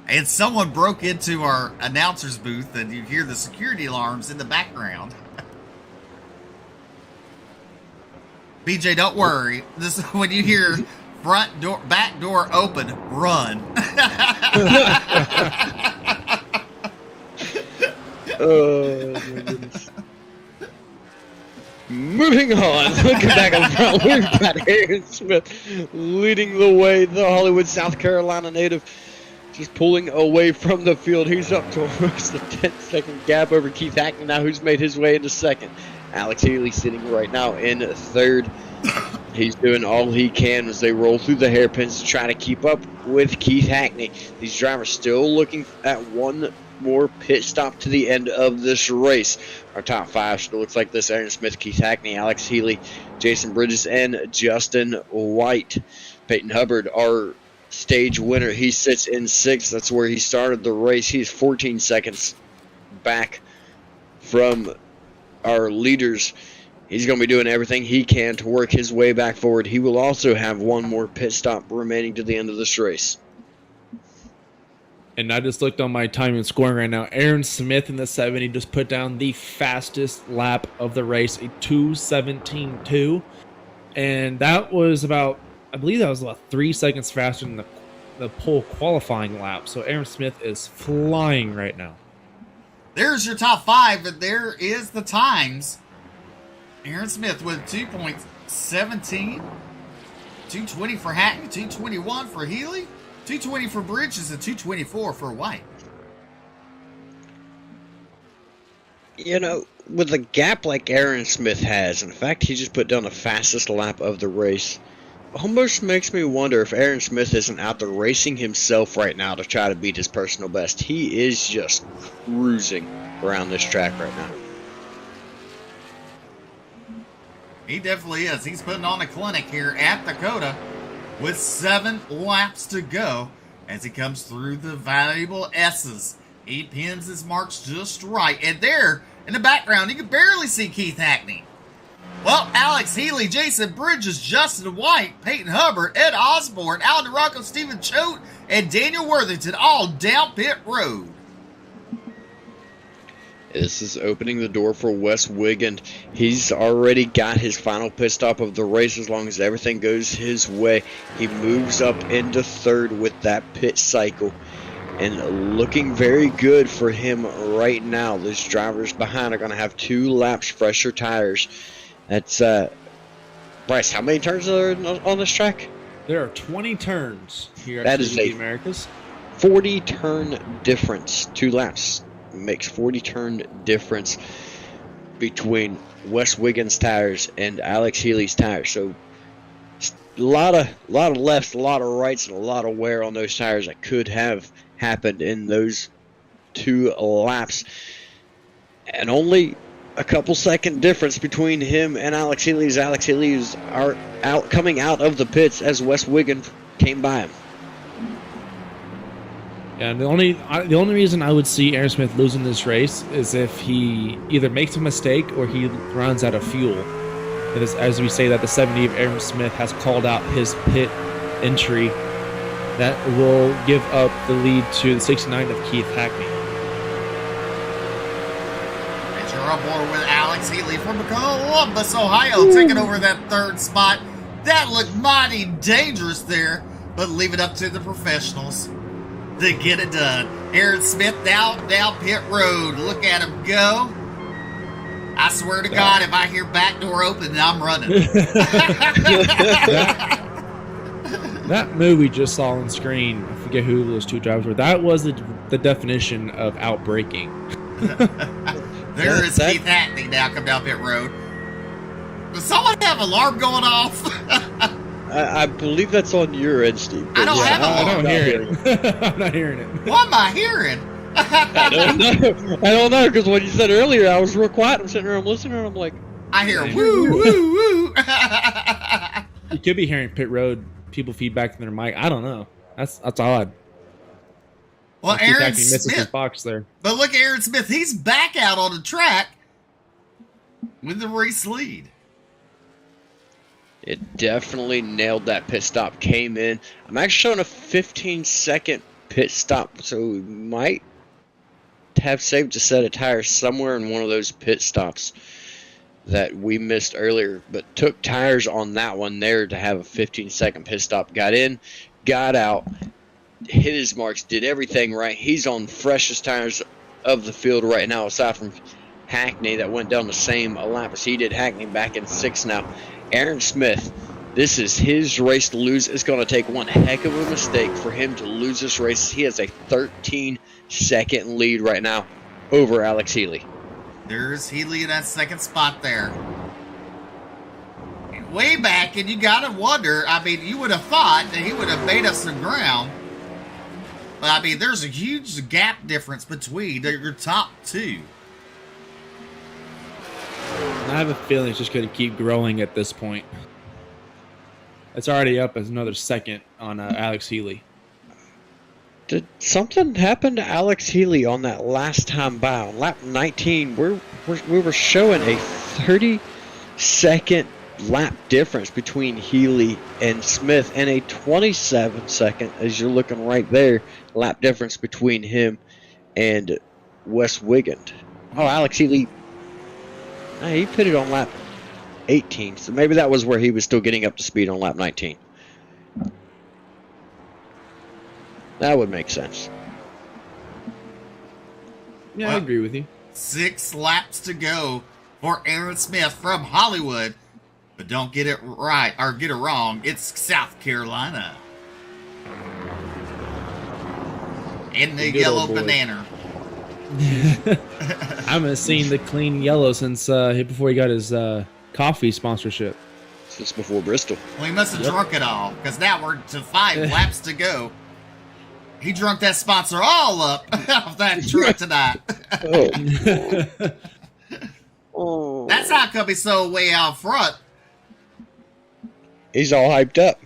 And someone broke into our announcer's booth, and you hear the security alarms in the background. BJ, don't worry. This when you hear back door open, run. Oh my goodness. Moving on, looking back on front, we've got Aaron Smith leading the way, the Hollywood, South Carolina native, just pulling away from the field. He's up to almost a 10-second gap over Keith Hackney now, who's made his way into second. Alex Healy sitting right now in third. He's doing all he can as they roll through the hairpins to try to keep up with Keith Hackney. These drivers still looking at one more pit stop to the end of this race. Our top five still looks like this: Aaron Smith, Keith Hackney, Alex Healy, Jason Bridges, and Justin White. Peyton Hubbard, our stage winner, he sits in sixth. That's where he started the race. He's 14 seconds back from our leaders. He's going to be doing everything he can to work his way back forward. He will also have one more pit stop remaining to the end of this race. And I just looked on my time and scoring right now. Aaron Smith in the 70 just put down the fastest lap of the race, a 2:17.2. And that was about, I believe that was about 3 seconds faster than the pole qualifying lap. So Aaron Smith is flying right now. There's your top five, and there is the times. Aaron Smith with 2.17, 220 for Hackney, 221 for Healy, 220 for Bridges, and 224 for White. You know, with a gap like Aaron Smith has, and the fact he just put down the fastest lap of the race, almost makes me wonder if Aaron Smith isn't out there racing himself right now to try to beat his personal best. He is just cruising around this track right now. He definitely is. He's putting on a clinic here at the Cota with 7 laps to go as he comes through the valuable S's. He pins his marks just right. And there, in the background, you can barely see Keith Hackney. Well, Alex Healy, Jason Bridges, Justin White, Peyton Hubbard, Ed Osborne, Alan DeRocco, Stephen Choate, and Daniel Worthington all down pit road. This is opening the door for Wes Wiggins. He's already got his final pit stop of the race as long as everything goes his way. He moves up into third with that pit cycle. And looking very good for him right now. Those drivers behind are going to have 2 laps fresher tires. That's, Bryce, how many turns are there on this track? There are 20 turns here That at is the a Americas. 40 turn difference. 2 laps makes 40 turn difference between Wes Wiggins' tires and Alex Healy's tires. So a lot of lefts, a lot of rights, and a lot of wear on those tires that could have happened in those 2 laps. And only a couple second difference between him and Alex Healy. Alex Healy is coming out of the pits as Wes Wiggins came by him. Yeah, and the only reason I would see Aaron Smith losing this race is if he either makes a mistake or he runs out of fuel. As we say that the 70 of Aaron Smith has called out his pit entry, that will give up the lead to the 69 of Keith Hackney. And you're on board with Alex Healy from Columbus, Ohio, taking over that 3rd spot. That looked mighty dangerous there, but leave it up to the professionals to get it done. Aaron Smith down pit road. Look at him go. I swear to God, if I hear back door open, then I'm running. That move we just saw on screen, I forget who those 2 drivers were. That was the definition of out-braking. There is Keith Hackney now come down pit road. Does someone have an alarm going off? I believe that's on your end, Steve. I don't have an alarm. I don't hear it. I'm not hearing it. What am I hearing? I don't know, because when you said earlier, I was real quiet. I'm sitting there, I'm listening, and I'm like, I hear woo, woo, woo. You could be hearing pit road people feedback in their mic. I don't know. That's odd. Well, Aaron Smith his box there. But look, Aaron Smith, he's back out on the track with the race lead. it definitely nailed that pit stop, came in. I'm actually showing a 15-second pit stop, so we might have saved a set of tires somewhere in one of those pit stops that we missed earlier, but took tires on that one there to have a 15-second pit stop. Got in, got out, hit his marks, did everything right. He's on freshest tires of the field right now, aside from Hackney that went down the same lap as he did. Hackney back in 6th now. Aaron Smith, this is his race to lose. It's going to take one heck of a mistake for him to lose this race. He has a 13-second lead right now over Alex Healy. There's Healy in that second spot there. Way back, and you got to wonder, I mean, you would have thought that he would have made up some ground. But, I mean, there's a huge gap difference between your top two. I have a feeling it's just going to keep growing at this point. It's already up as another second on Alex Healy. Did something happen to Alex Healy on that last time by on lap 19? We were showing a 30-second lap difference between Healy and Smith, and a 27-second, as you're looking right there, lap difference between him and Wes Wigand. Oh, Alex Healy, he pitted on lap 18, so maybe that was where he was still getting up to speed on lap 19. That would make sense. Yeah, I agree with you. 6 laps to go for Aaron Smith from Hollywood. But don't get it right, or get it wrong, it's South Carolina. In the yellow banana. I haven't seen the clean yellow since before he got his coffee sponsorship. Since before Bristol. Well, he must have drunk it all, because now we're to 5 laps to go. He drunk that sponsor all up off that truck tonight. Oh. That's how come he's so way out front. He's all hyped up.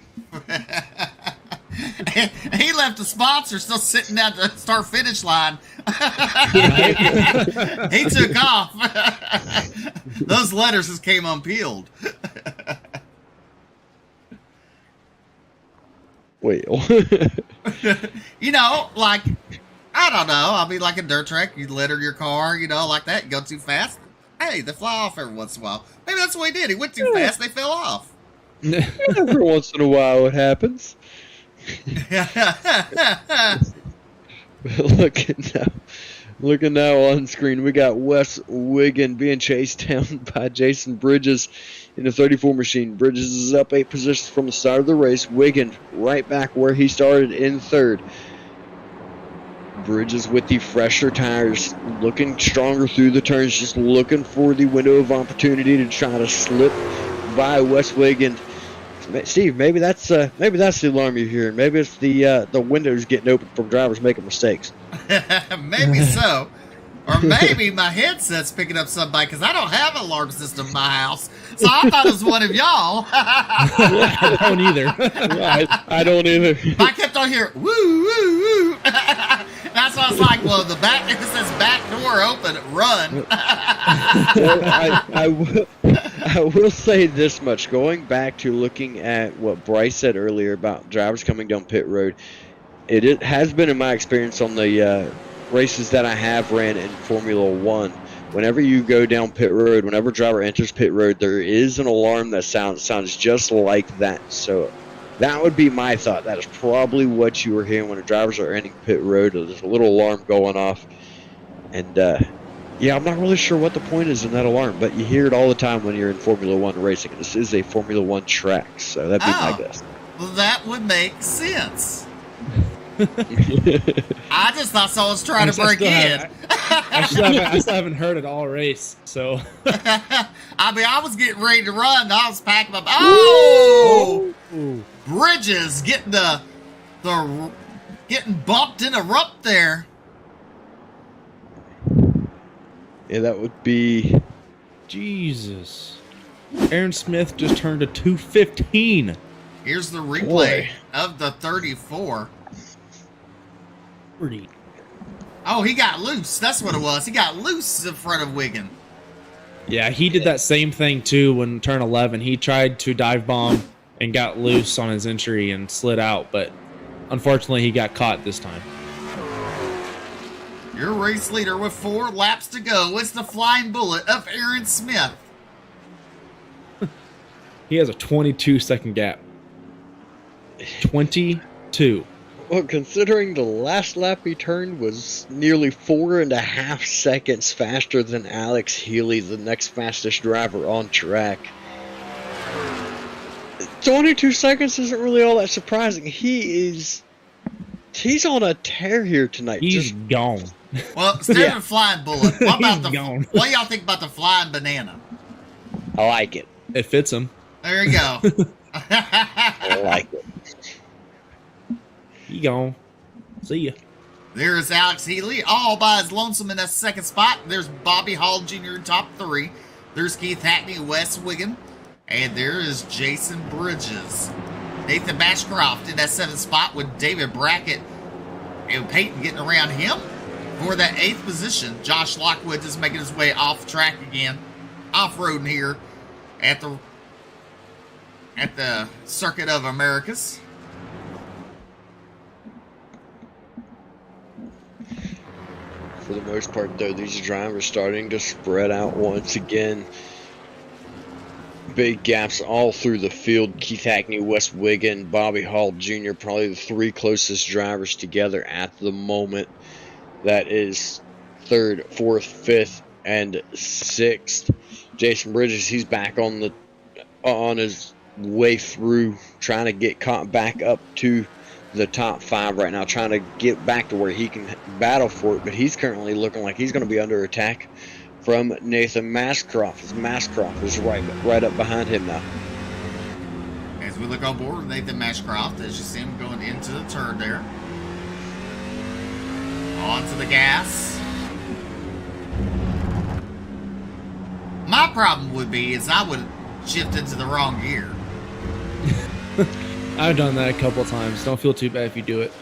He left the sponsor still sitting at the start-finish line. He took off. Those letters just came unpeeled. Well. You know, like, I don't know. I mean, like a dirt track, you litter your car, you know, like that. You go too fast. Hey, they fly off every once in a while. Maybe that's what he did. He went too fast, they fell off. Every once in a while it happens. Looking now on screen, we got Wes Wigand being chased down by Jason Bridges in the 34 machine. Bridges is up 8 positions from the start of the race. Wigand right back where he started in 3rd. Bridges with the fresher tires, looking stronger through the turns, just looking for the window of opportunity to try to slip by Wes Wigand. Steve, maybe that's the alarm you're hearing. Maybe it's the windows getting open from drivers making mistakes. Maybe so. Or maybe my headset's picking up somebody, because I don't have an alarm system in my house. So I thought it was one of y'all. I don't either. I don't either. I kept on hearing, woo, woo, woo. That's why I was like, well, it says back door open, run. Well, I will say this much. Going back to looking at what Bryce said earlier about drivers coming down pit road, it has been in my experience on the races that I have ran in Formula One. Whenever you go down pit road, whenever a driver enters pit road, there is an alarm that sounds just like that. So that would be my thought. That is probably what you were hearing when the drivers are entering pit road. There's a little alarm going off. And, yeah, I'm not really sure what the point is in that alarm, but you hear it all the time when you're in Formula One racing. This is a Formula One track, so that'd be my guess. Well, that would make sense. I just thought someone was trying to break in. I still haven't heard it all race, so. I mean, I was getting ready to run. I was packing up. Oh! Ooh. Bridges getting getting bumped in a rump there. Yeah, that would be... Jesus. Aaron Smith just turned a 215. Here's the replay of the 34. 30. Oh, he got loose. That's what it was. He got loose in front of Wigand. Yeah, he did that same thing too when turn 11. He tried to dive bomb and got loose on his entry and slid out, but unfortunately, he got caught this time. Your race leader with 4 laps to go. It's the flying bullet of Aaron Smith. He has a 22-second gap. 22. Well, considering the last lap he turned was nearly 4.5 seconds faster than Alex Healy, the next fastest driver on track. 22 seconds isn't really all that surprising. He's on a tear here tonight. He's gone. Well, instead of a flying bullet, what about He's gone. what do y'all think about the flying banana? I like it. It fits him. There you go. I like it. He gone. See ya. There's Alex Healy all by his lonesome in that second spot. There's Bobby Hall Jr. in top 3. There's Keith Hackney, Wes Wiggin. And there is Jason Bridges. Nathan Bashcroft in that 7th spot with David Brackett and Peyton getting around him. For that 8th position, Josh Lockwood is making his way off track again. Off-roading here at the Circuit of Americas. For the most part, though, these drivers starting to spread out once again. Big gaps all through the field. Keith Hackney, Wes Wiggin, Bobby Hall Jr., probably the 3 closest drivers together at the moment. That is 3rd, 4th, 5th, and 6th. Jason Bridges, he's back on his way through, trying to get caught back up to the top 5 right now, trying to get back to where he can battle for it, but he's currently looking like he's going to be under attack from Nathan Mascroft. Mascroft is right up behind him now. As we look on board with Nathan Mascroft, as you see him going into the turn there. Onto the gas. My problem would be is I would shift into the wrong gear. I've done that a couple of times. Don't feel too bad if you do it.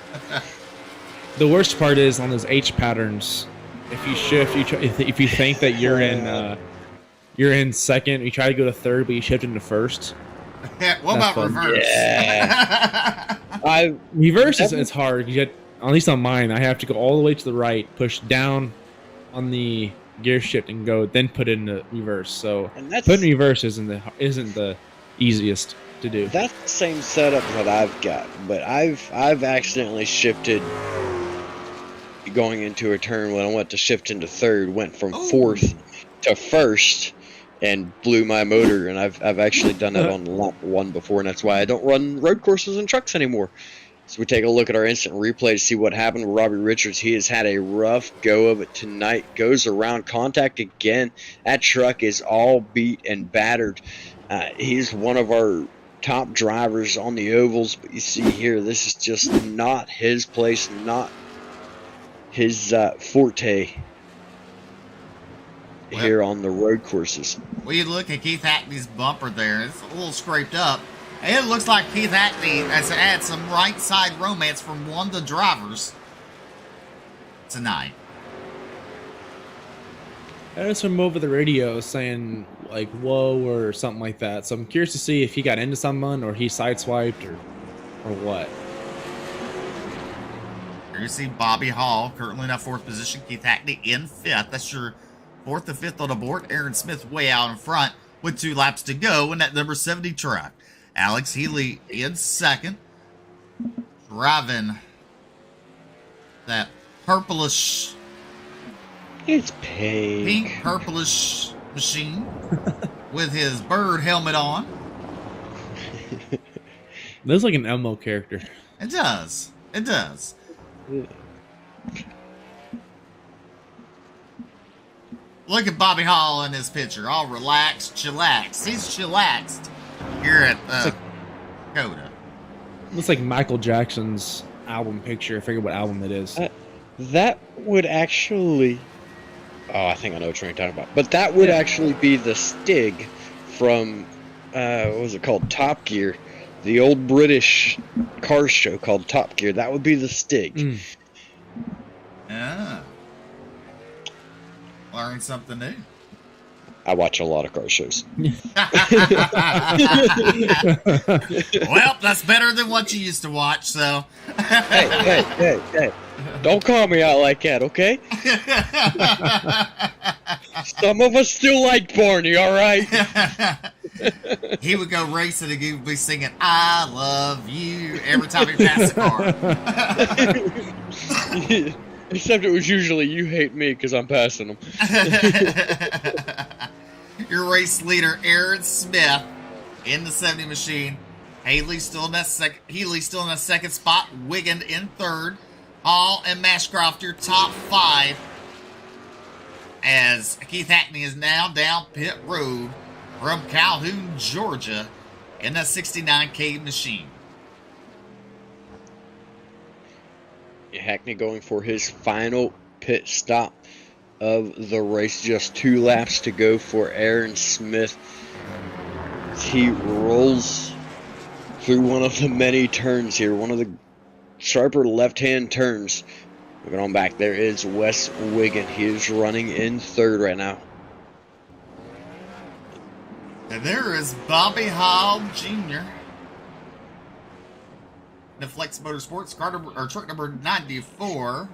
The worst part is on those H patterns. If you shift, if you think that you're in second, you try to go to third, but you shift into first. What about fun. reverse? Yeah. Reverse it's hard. You get, at least on mine, I have to go all the way to the right, push down on the gear shift, and go, then put it in the reverse. So putting reverse isn't the easiest to do. That's the same setup that I've got, but I've accidentally shifted going into a turn when I went to shift into third, went from 4th to 1st, and blew my motor. And I've actually done that on lap 1 before, and that's why I don't run road courses and trucks anymore. So we take a look at our instant replay to see what happened with Robbie Richards. He has had a rough go of it tonight. Goes around contact again. That truck is all beat and battered. He's one of our top drivers on the ovals, but you see here, this is just not his place, not his forte here on the road courses. Well, you look at Keith Hackney's bumper there. It's a little scraped up. And it looks like Keith Hackney has had some right side romance from one of the drivers tonight. I heard some over the radio saying like "whoa" or something like that. So I'm curious to see if he got into someone or he sideswiped or what. Here you see Bobby Hall currently in that 4th position. Keith Hackney in 5th. That's your 4th and 5th on the board. Aaron Smith way out in front with 2 laps to go in that number 70 truck. Alex Healy in 2nd, driving that purplish, It's pink purplish machine with his bird helmet on. Looks like an Elmo character. It does. It does. Look at Bobby Hall in his picture, all relaxed, chillaxed. He's chillaxed here at Cota. Looks like Michael Jackson's album picture. I forget what album it is. That would actually... Oh, I think I know what you're talking about. But that would actually be the Stig from, what was it called? Top Gear. The old British car show called Top Gear. That would be the Stig. Yeah. Learn something new. I watch a lot of car shows. Well, that's better than what you used to watch, so. Hey. Don't call me out like that, okay? Some of us still like Barney, all right? He would go racing and he would be singing, I love you, every time he passed the car. Except it was usually, you hate me because I'm passing them. Your race leader, Aaron Smith, in the 70 machine. Healy's still in that second spot. Wiggin in third. Hall and Mashcroft, your top 5. As Keith Hackney is now down pit road from Calhoun, Georgia, in that 69K machine. Hackney going for his final pit stop of the race. Just 2 laps to go for Aaron Smith. He rolls through one of the many turns here, one of the sharper left-hand turns. Moving on back, there is Wes Wiggin. He is running in third right now. And there is Bobby Hall Jr. The Flex Motorsports car truck number 94.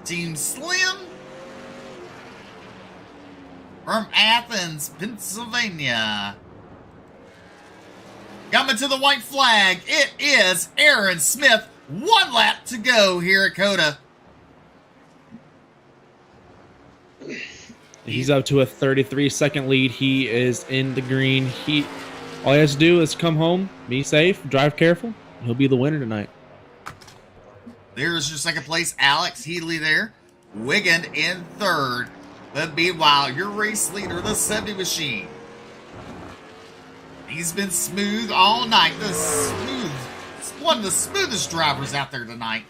Team Slim from Athens, Pennsylvania. Coming to the white flag, it is Aaron Smith. 1 lap to go here at Cota. He's up to a 33-second lead. He is in the green. All he has to do is come home, be safe, drive careful. He'll be the winner tonight. There's your second place, Alex Healy there. Wiggin in third. But meanwhile, your race leader, the 70 machine. He's been smooth all night. One of the smoothest drivers out there tonight.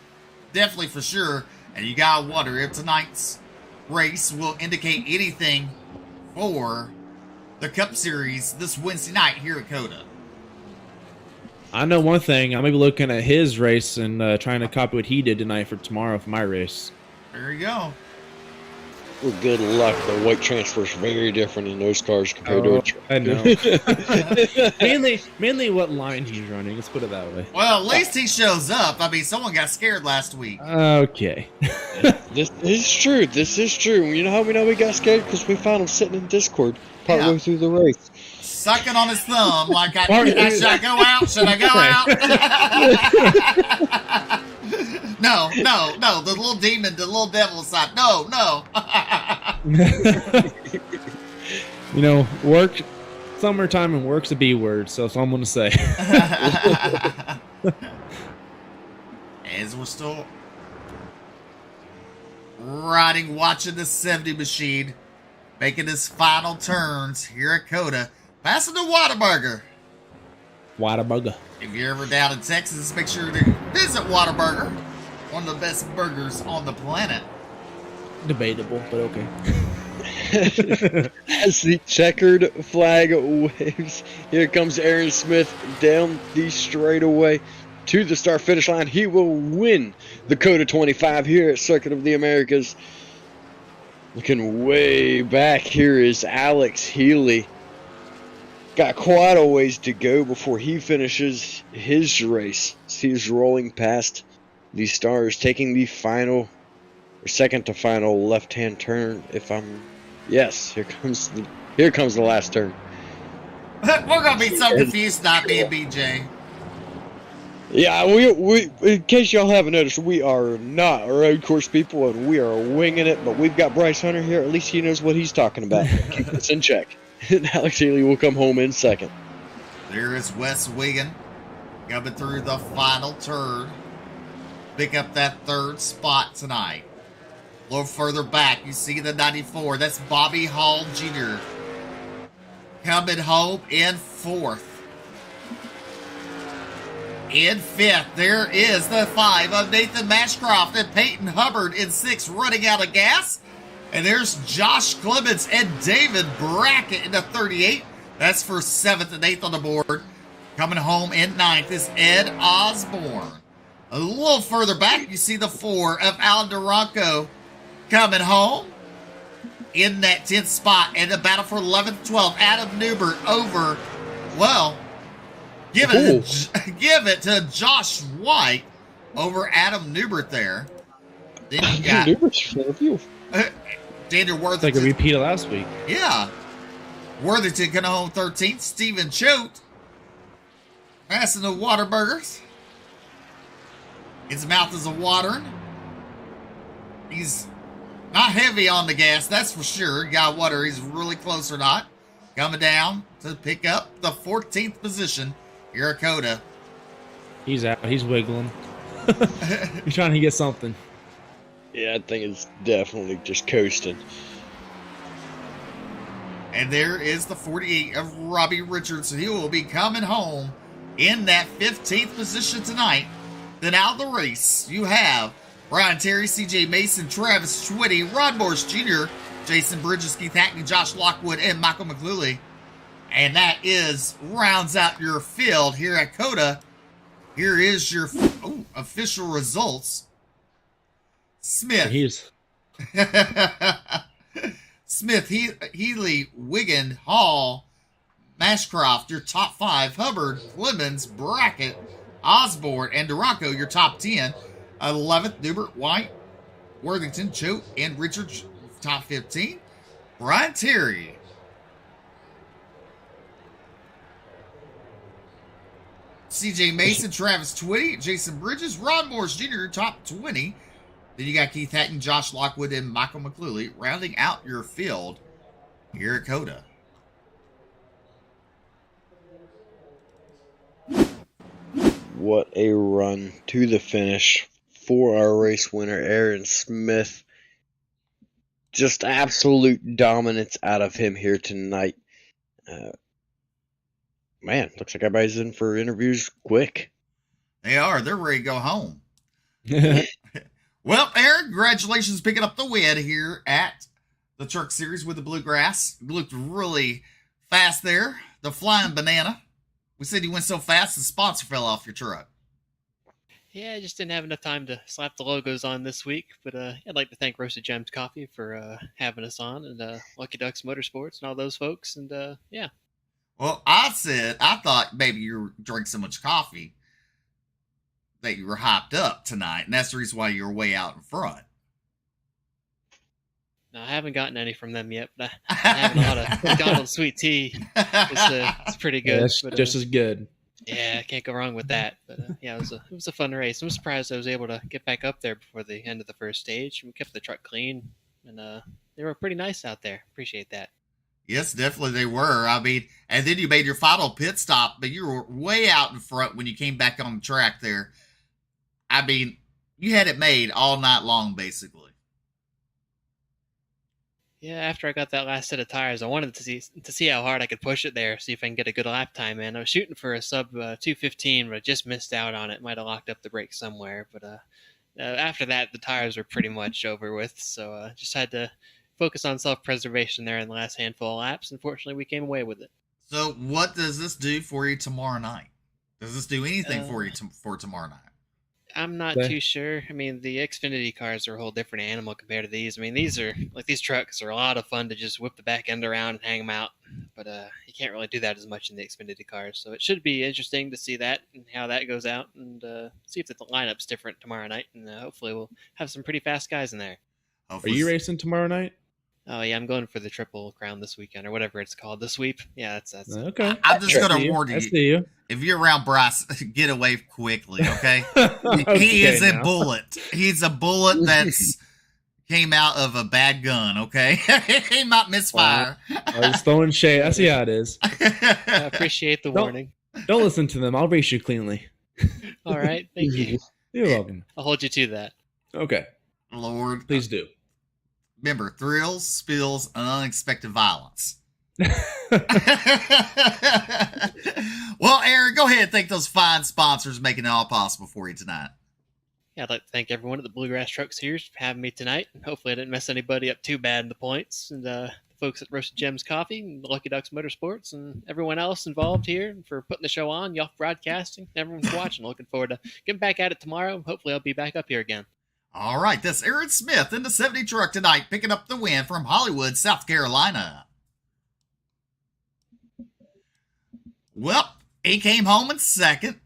Definitely for sure. And you gotta wonder if tonight's race will indicate anything for the Cup Series this Wednesday night here at Cota. I know one thing. I may be looking at his race and trying to copy what he did tonight for tomorrow for my race. There you go. Well, good luck. The weight transfer is very different in those cars compared to a truck. I know. mainly what line he's running. Let's put it that way. Well, at least he shows up. I mean, someone got scared last week. Okay. This is true. This is true. You know how we know we got scared? Because we found him sitting in Discord partway through the race. Sucking on his thumb like, should I go out? Should I go out? No. The little demon, the little devil side. No. You know, work, summertime and work's a B word, so that's all I'm going to say. As we're still riding, watching the 70 machine, making his final turns here at Cota, passing the Whataburger. Whataburger. If you're ever down in Texas, make sure to visit Whataburger. One of the best burgers on the planet. Debatable, but okay. As the checkered flag waves, here comes Aaron Smith down the straightaway to the start finish line. He will win the Cota 25 here at Circuit of the Americas. Looking way back, here is Alex Healy. Got quite a ways to go before he finishes his race. He's rolling past the stars, taking the final, or second to final left-hand turn. Yes, here comes the last turn. We're gonna be so confused, not me and BJ. Yeah, we in case y'all haven't noticed, we are not road course people, and we are winging it. But we've got Bryce Hunter here. At least he knows what he's talking about. Keep this in check. And Alex Healy will come home in second. There is Wes Wiggin coming through the final turn. Pick up that third spot tonight. A little further back, you see the 94. That's Bobby Hall Jr. coming home in fourth. In fifth, there is the 5 of Nathan Mashcroft and Peyton Hubbard in sixth, running out of gas. And there's Josh Clements and David Brackett in the 38. That's for 7th and 8th on the board. Coming home in 9th is Ed Osborne. A little further back, you see the 4 of Alan Duranco coming home in that 10th spot. And the battle for 11th, 12th. Adam Newbert over, well, give it to Josh White over Adam Newbert there. Then you got Daniel Worthington. It's like a repeat of last week. Yeah. Worthington coming home 13th. Stephen Choate passing the Waterburgers. His mouth is a-watering. He's not heavy on the gas, that's for sure. Got water. He's really close or not. Coming down to pick up the 14th position here at Cota. He's out. He's wiggling. He's trying to get something. Yeah, I think it's definitely just coasting. And there is the 48 of Robbie Richards. He will be coming home in that 15th position tonight. Then out of the race, you have Brian Terry, CJ Mason, Travis Schwitty, Rod Morris Jr., Jason Bridges, Keith Hackney, Josh Lockwood, and Michael McCluley. And that rounds out your field here at Cota. Here is your official results. Smith. Smith, Healy, Wiggin, Hall, Mashcroft, your top 5. Hubbard, Clemens, Brackett, Osborne, and Duranco, your top 10. 11th, Newbert, White, Worthington, Choate, and Richards, top 15. Brian Terry. CJ Mason, Travis Twitty, Jason Bridges, Rod Morris Jr., top 20. Then you got Keith Hatton, Josh Lockwood, and Michael McCluley rounding out your field here at Cota. What a run to the finish for our race winner, Aaron Smith. Just absolute dominance out of him here tonight. Man, looks like everybody's in for interviews quick. They are. They're ready to go home. Well, Aaron, congratulations picking up the win here at the Truck Series with the Bluegrass. You looked really fast there. The Flying Banana. We said you went so fast the sponsor fell off your truck. Yeah, I just didn't have enough time to slap the logos on this week. But I'd like to thank Roasted Gems Coffee for having us on, and Lucky Ducks Motorsports and all those folks. And yeah. Well, I thought maybe you drank so much coffee that you were hyped up tonight, and that's the reason why you were way out in front. No, I haven't gotten any from them yet, but I'm having a lot of McDonald's sweet tea. It's pretty good. Yeah, that's just as good. Yeah, can't go wrong with that. But yeah, it was a fun race. I'm surprised I was able to get back up there before the end of the first stage. We kept the truck clean, and they were pretty nice out there. Appreciate that. Yes, definitely they were. I mean, and then you made your final pit stop, but you were way out in front when you came back on the track there. I mean, you had it made all night long, basically. Yeah, after I got that last set of tires, I wanted to see how hard I could push it there, see if I can get a good lap time in. I was shooting for a sub 2:15, but I just missed out on it. Might have locked up the brakes somewhere, but after that, the tires were pretty much over with, so just had to focus on self-preservation there in the last handful of laps. Unfortunately, we came away with it. So what does this do for you tomorrow night? Does this do anything for you for tomorrow night? I'm not too sure. I mean, the Xfinity cars are a whole different animal compared to these. I mean, these trucks are a lot of fun to just whip the back end around and hang them out. But you can't really do that as much in the Xfinity cars. So it should be interesting to see that and how that goes out, and see if the lineup's different tomorrow night. And hopefully we'll have some pretty fast guys in there. Are you racing tomorrow night? Oh, yeah, I'm going for the Triple Crown this weekend, or whatever it's called. The sweep. Yeah, that's okay. I'm just going to warn you. I see you. If you're around Bryce, get away quickly, okay? He is a bullet. He's a bullet that's came out of a bad gun, okay? He might misfire. He's throwing shade. I see how it is. I appreciate the warning. Don't listen to them. I'll race you cleanly. All right. Thank you. You're welcome. I'll hold you to that. Okay. Lord. Please do. Remember, thrills, spills, and unexpected violence. Well, Aaron, go ahead and thank those fine sponsors making it all possible for you tonight. Yeah, I'd like to thank everyone at the Bluegrass Truck Series for having me tonight. Hopefully I didn't mess anybody up too bad in the points. And the folks at Roasted Gems Coffee and Lucky Ducks Motorsports and everyone else involved here for putting the show on, y'all for broadcasting, everyone for watching. Looking forward to getting back at it tomorrow. Hopefully I'll be back up here again. All right, that's Aaron Smith in the 70 truck tonight, picking up the win from Hollywood, South Carolina. Well, he came home in second,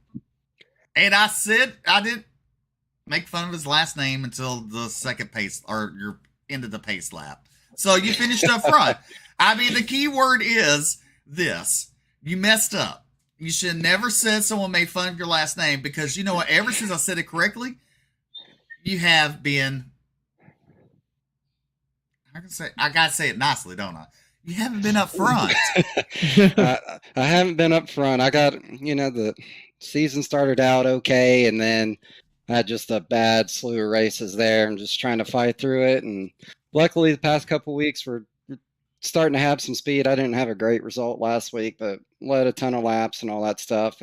and I said I didn't make fun of his last name until the second pace, or your end of the pace lap. So you finished up front. I mean, the key word is this. You messed up. You should have never said someone made fun of your last name, because you know what? Ever since I said it correctly, you have been, I gotta say it nicely, don't I? You haven't been up front. I haven't been up front. I got, the season started out okay, and then I had just a bad slew of races there and just trying to fight through it. And luckily, the past couple weeks, we're starting to have some speed. I didn't have a great result last week, but led a ton of laps and all that stuff.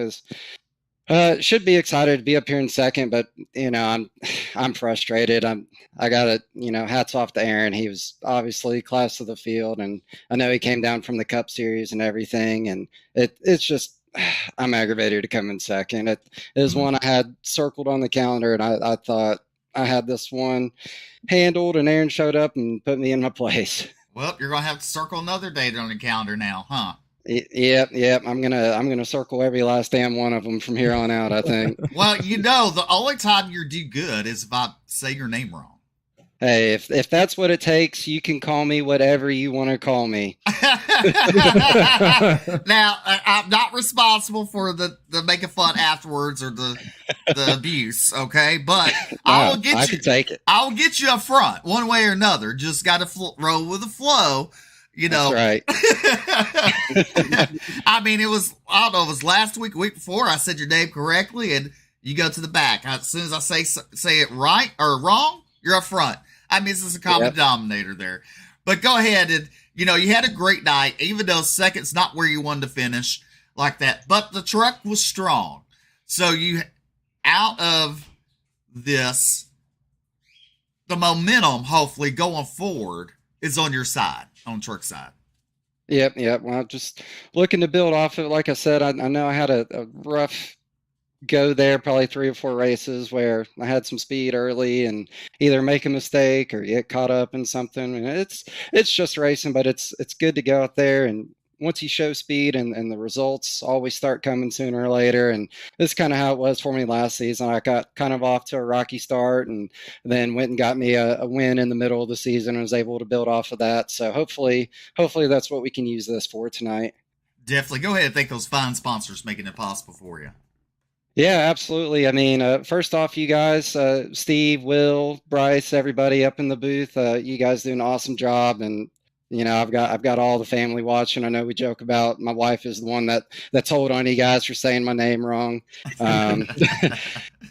Should be excited to be up here in second, but I'm frustrated. I got to, hats off to Aaron. He was obviously class of the field, and I know he came down from the Cup Series and everything, and it's just I'm aggravated to come in second. It is one I had circled on the calendar, and I thought I had this one handled, and Aaron showed up and put me in my place. Well, you're gonna have to circle another date on the calendar now, huh? Yep. I'm gonna circle every last damn one of them from here on out, I think. Well, the only time you do good is if I say your name wrong. Hey, if that's what it takes, you can call me whatever you want to call me. Now, I'm not responsible for the making fun afterwards or the abuse, okay? But I can take it. I will get you up front one way or another. Just got to roll with the flow. That's right. I mean, it was last week, week before, I said your name correctly, and you go to the back. As soon as I say it right or wrong, you're up front. I mean, this is a common denominator there. But go ahead and, you had a great night, even though second's not where you wanted to finish like that. But the truck was strong. So out of this, the momentum, hopefully, going forward is on your side, on truck side. Yep. Well, just looking to build off of it. Like I said, I know I had a rough go there, probably 3 or 4 races where I had some speed early and either make a mistake or get caught up in something. And it's just racing, but it's good to go out there, and once you show speed and the results always start coming sooner or later. And this is kind of how it was for me last season. I got kind of off to a rocky start and then went and got me a win in the middle of the season and was able to build off of that. So hopefully that's what we can use this for tonight. Definitely. Go ahead and thank those fine sponsors making it possible for you. Yeah, absolutely. I mean, first off, you guys, Steve, Will, Bryce, everybody up in the booth, you guys do an awesome job. And I've got all the family watching. I know we joke about my wife is the one that told on you guys for saying my name wrong.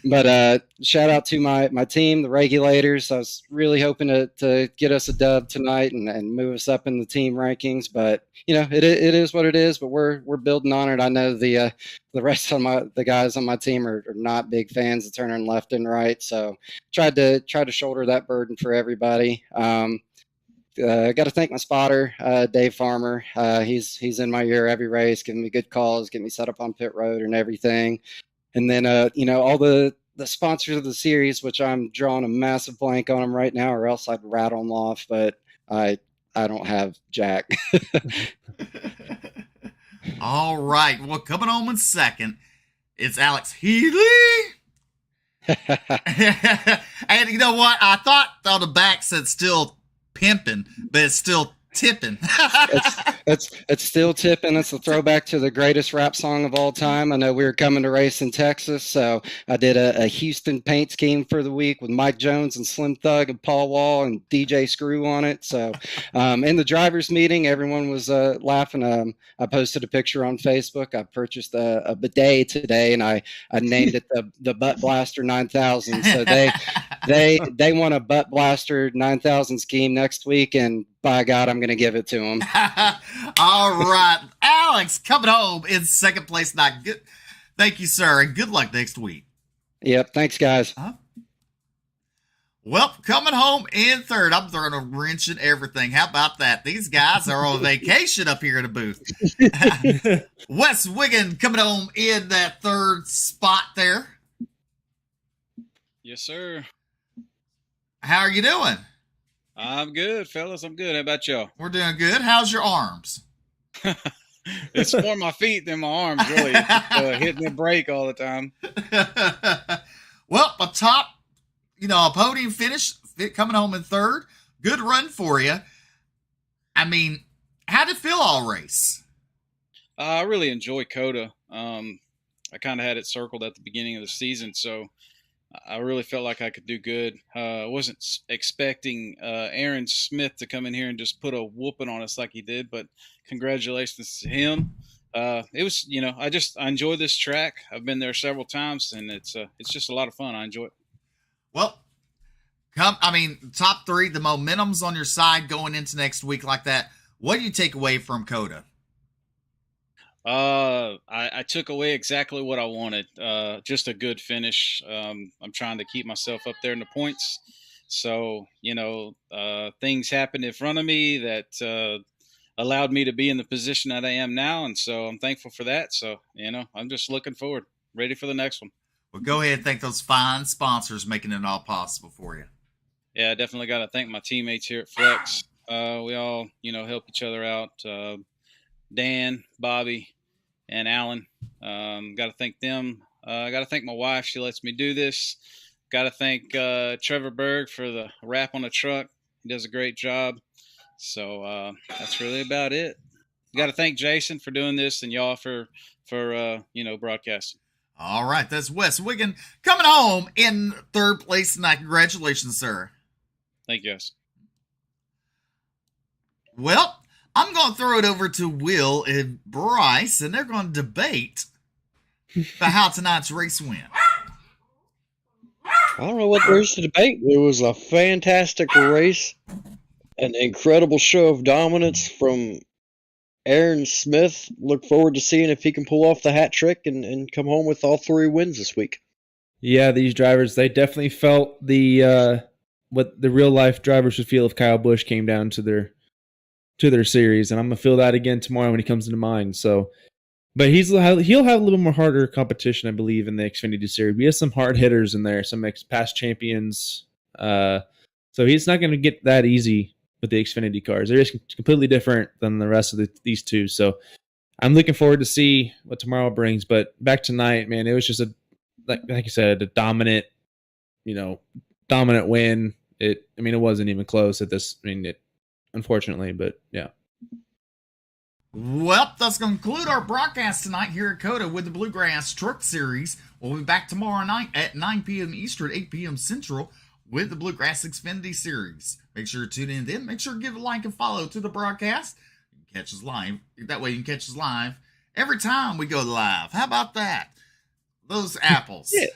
But shout out to my team, the Regulators. I was really hoping to get us a dub tonight and move us up in the team rankings. But it is what it is. But we're building on it. I know the rest of the guys on my team are not big fans of turning left and right. So tried to shoulder that burden for everybody. Got to thank my spotter, Dave Farmer. He's in my ear every race, giving me good calls, getting me set up on pit road and everything. And then, all the sponsors of the series, which I'm drawing a massive blank on them right now, or else I'd rattle them off, but I don't have jack. All right. Well, coming home in second, it's Alex Healy. And you know what? I thought on the back said still pimping, but it's still tipping. it's still tipping. It's a throwback to the greatest rap song of all time. I know we were coming to race in Texas, so I did a Houston paint scheme for the week with Mike Jones and Slim Thug and Paul Wall and DJ Screw on it. So in the drivers meeting, everyone was laughing. I posted a picture on Facebook. I purchased a bidet today, and I named it the Butt Blaster 9000. So they want a Butt Blaster 9000 scheme next week, and by God, I'm going to give it to him. All right. Alex coming home in second place. Not good. Thank you, sir. And good luck next week. Yep. Thanks, guys. Well, coming home in third. I'm throwing a wrench in everything. How about that? These guys are on vacation up here in the booth. Wes Wiggin coming home in that third spot there. Yes, sir. How are you doing? I'm good, fellas. I'm good. How about y'all? We're doing good. How's your arms? It's more my feet than my arms, really. Hitting the brake all the time. Well, a podium finish, coming home in third. Good run for you. I mean, how did it feel all race? I really enjoy Cota. I kind of had it circled at the beginning of the season, so I really felt like I could do good. I wasn't expecting Aaron Smith to come in here and just put a whooping on us like he did, but congratulations to him. It was, I enjoy this track. I've been there several times, and it's just a lot of fun. I enjoy it. Well, top three, the momentum's on your side going into next week like that. What do you take away from Cota? I took away exactly what I wanted. Just a good finish. I'm trying to keep myself up there in the points. So, things happened in front of me that allowed me to be in the position that I am now. And so I'm thankful for that. So, I'm just looking forward, ready for the next one. Well, go ahead and thank those fine sponsors making it all possible for you. Yeah, I definitely got to thank my teammates here at Flex. We all, help each other out. Dan, Bobby, and Alan. Got to thank them. I got to thank my wife. She lets me do this. Got to thank Trevor Berg for the wrap on the truck. He does a great job. So that's really about it. Got to thank Jason for doing this and y'all for broadcasting. All right, that's Wes Wiggin coming home in third place tonight. Congratulations, sir. Thank you, guys. Well, I'm going to throw it over to Will and Bryce, and they're going to debate about how tonight's race went. I don't know what there is to debate. It was a fantastic race, an incredible show of dominance from Aaron Smith. Look forward to seeing if he can pull off the hat trick and come home with all 3 wins this week. Yeah, these drivers, they definitely felt the what the real life drivers would feel if Kyle Busch came down to their series, and I'm gonna feel that again tomorrow when he comes into mine. So, but he'll have a little more harder competition, I believe, in the Xfinity Series. We have some hard hitters in there, some past champions. So he's not going to get that easy with the Xfinity cars. They're just completely different than the rest of these two. So I'm looking forward to see what tomorrow brings. But back tonight, man, it was just like you said, a dominant win. It wasn't even close at this. Unfortunately, but yeah. Well, that's going to conclude our broadcast tonight here at Cota with the Bluegrass Truck Series. We'll be back tomorrow night at 9 p.m. Eastern, 8 p.m. Central with the Bluegrass Xfinity Series. Make sure to tune in then. Make sure to give a like and follow to the broadcast. You can catch us live. That way you can catch us live every time we go live. How about that? Those apples. Yeah.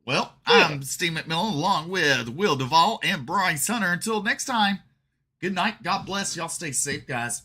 Well, I'm Steve McMillan along with Will Duvall and Bryce Hunter. Until next time, good night. God bless. Y'all stay safe, guys.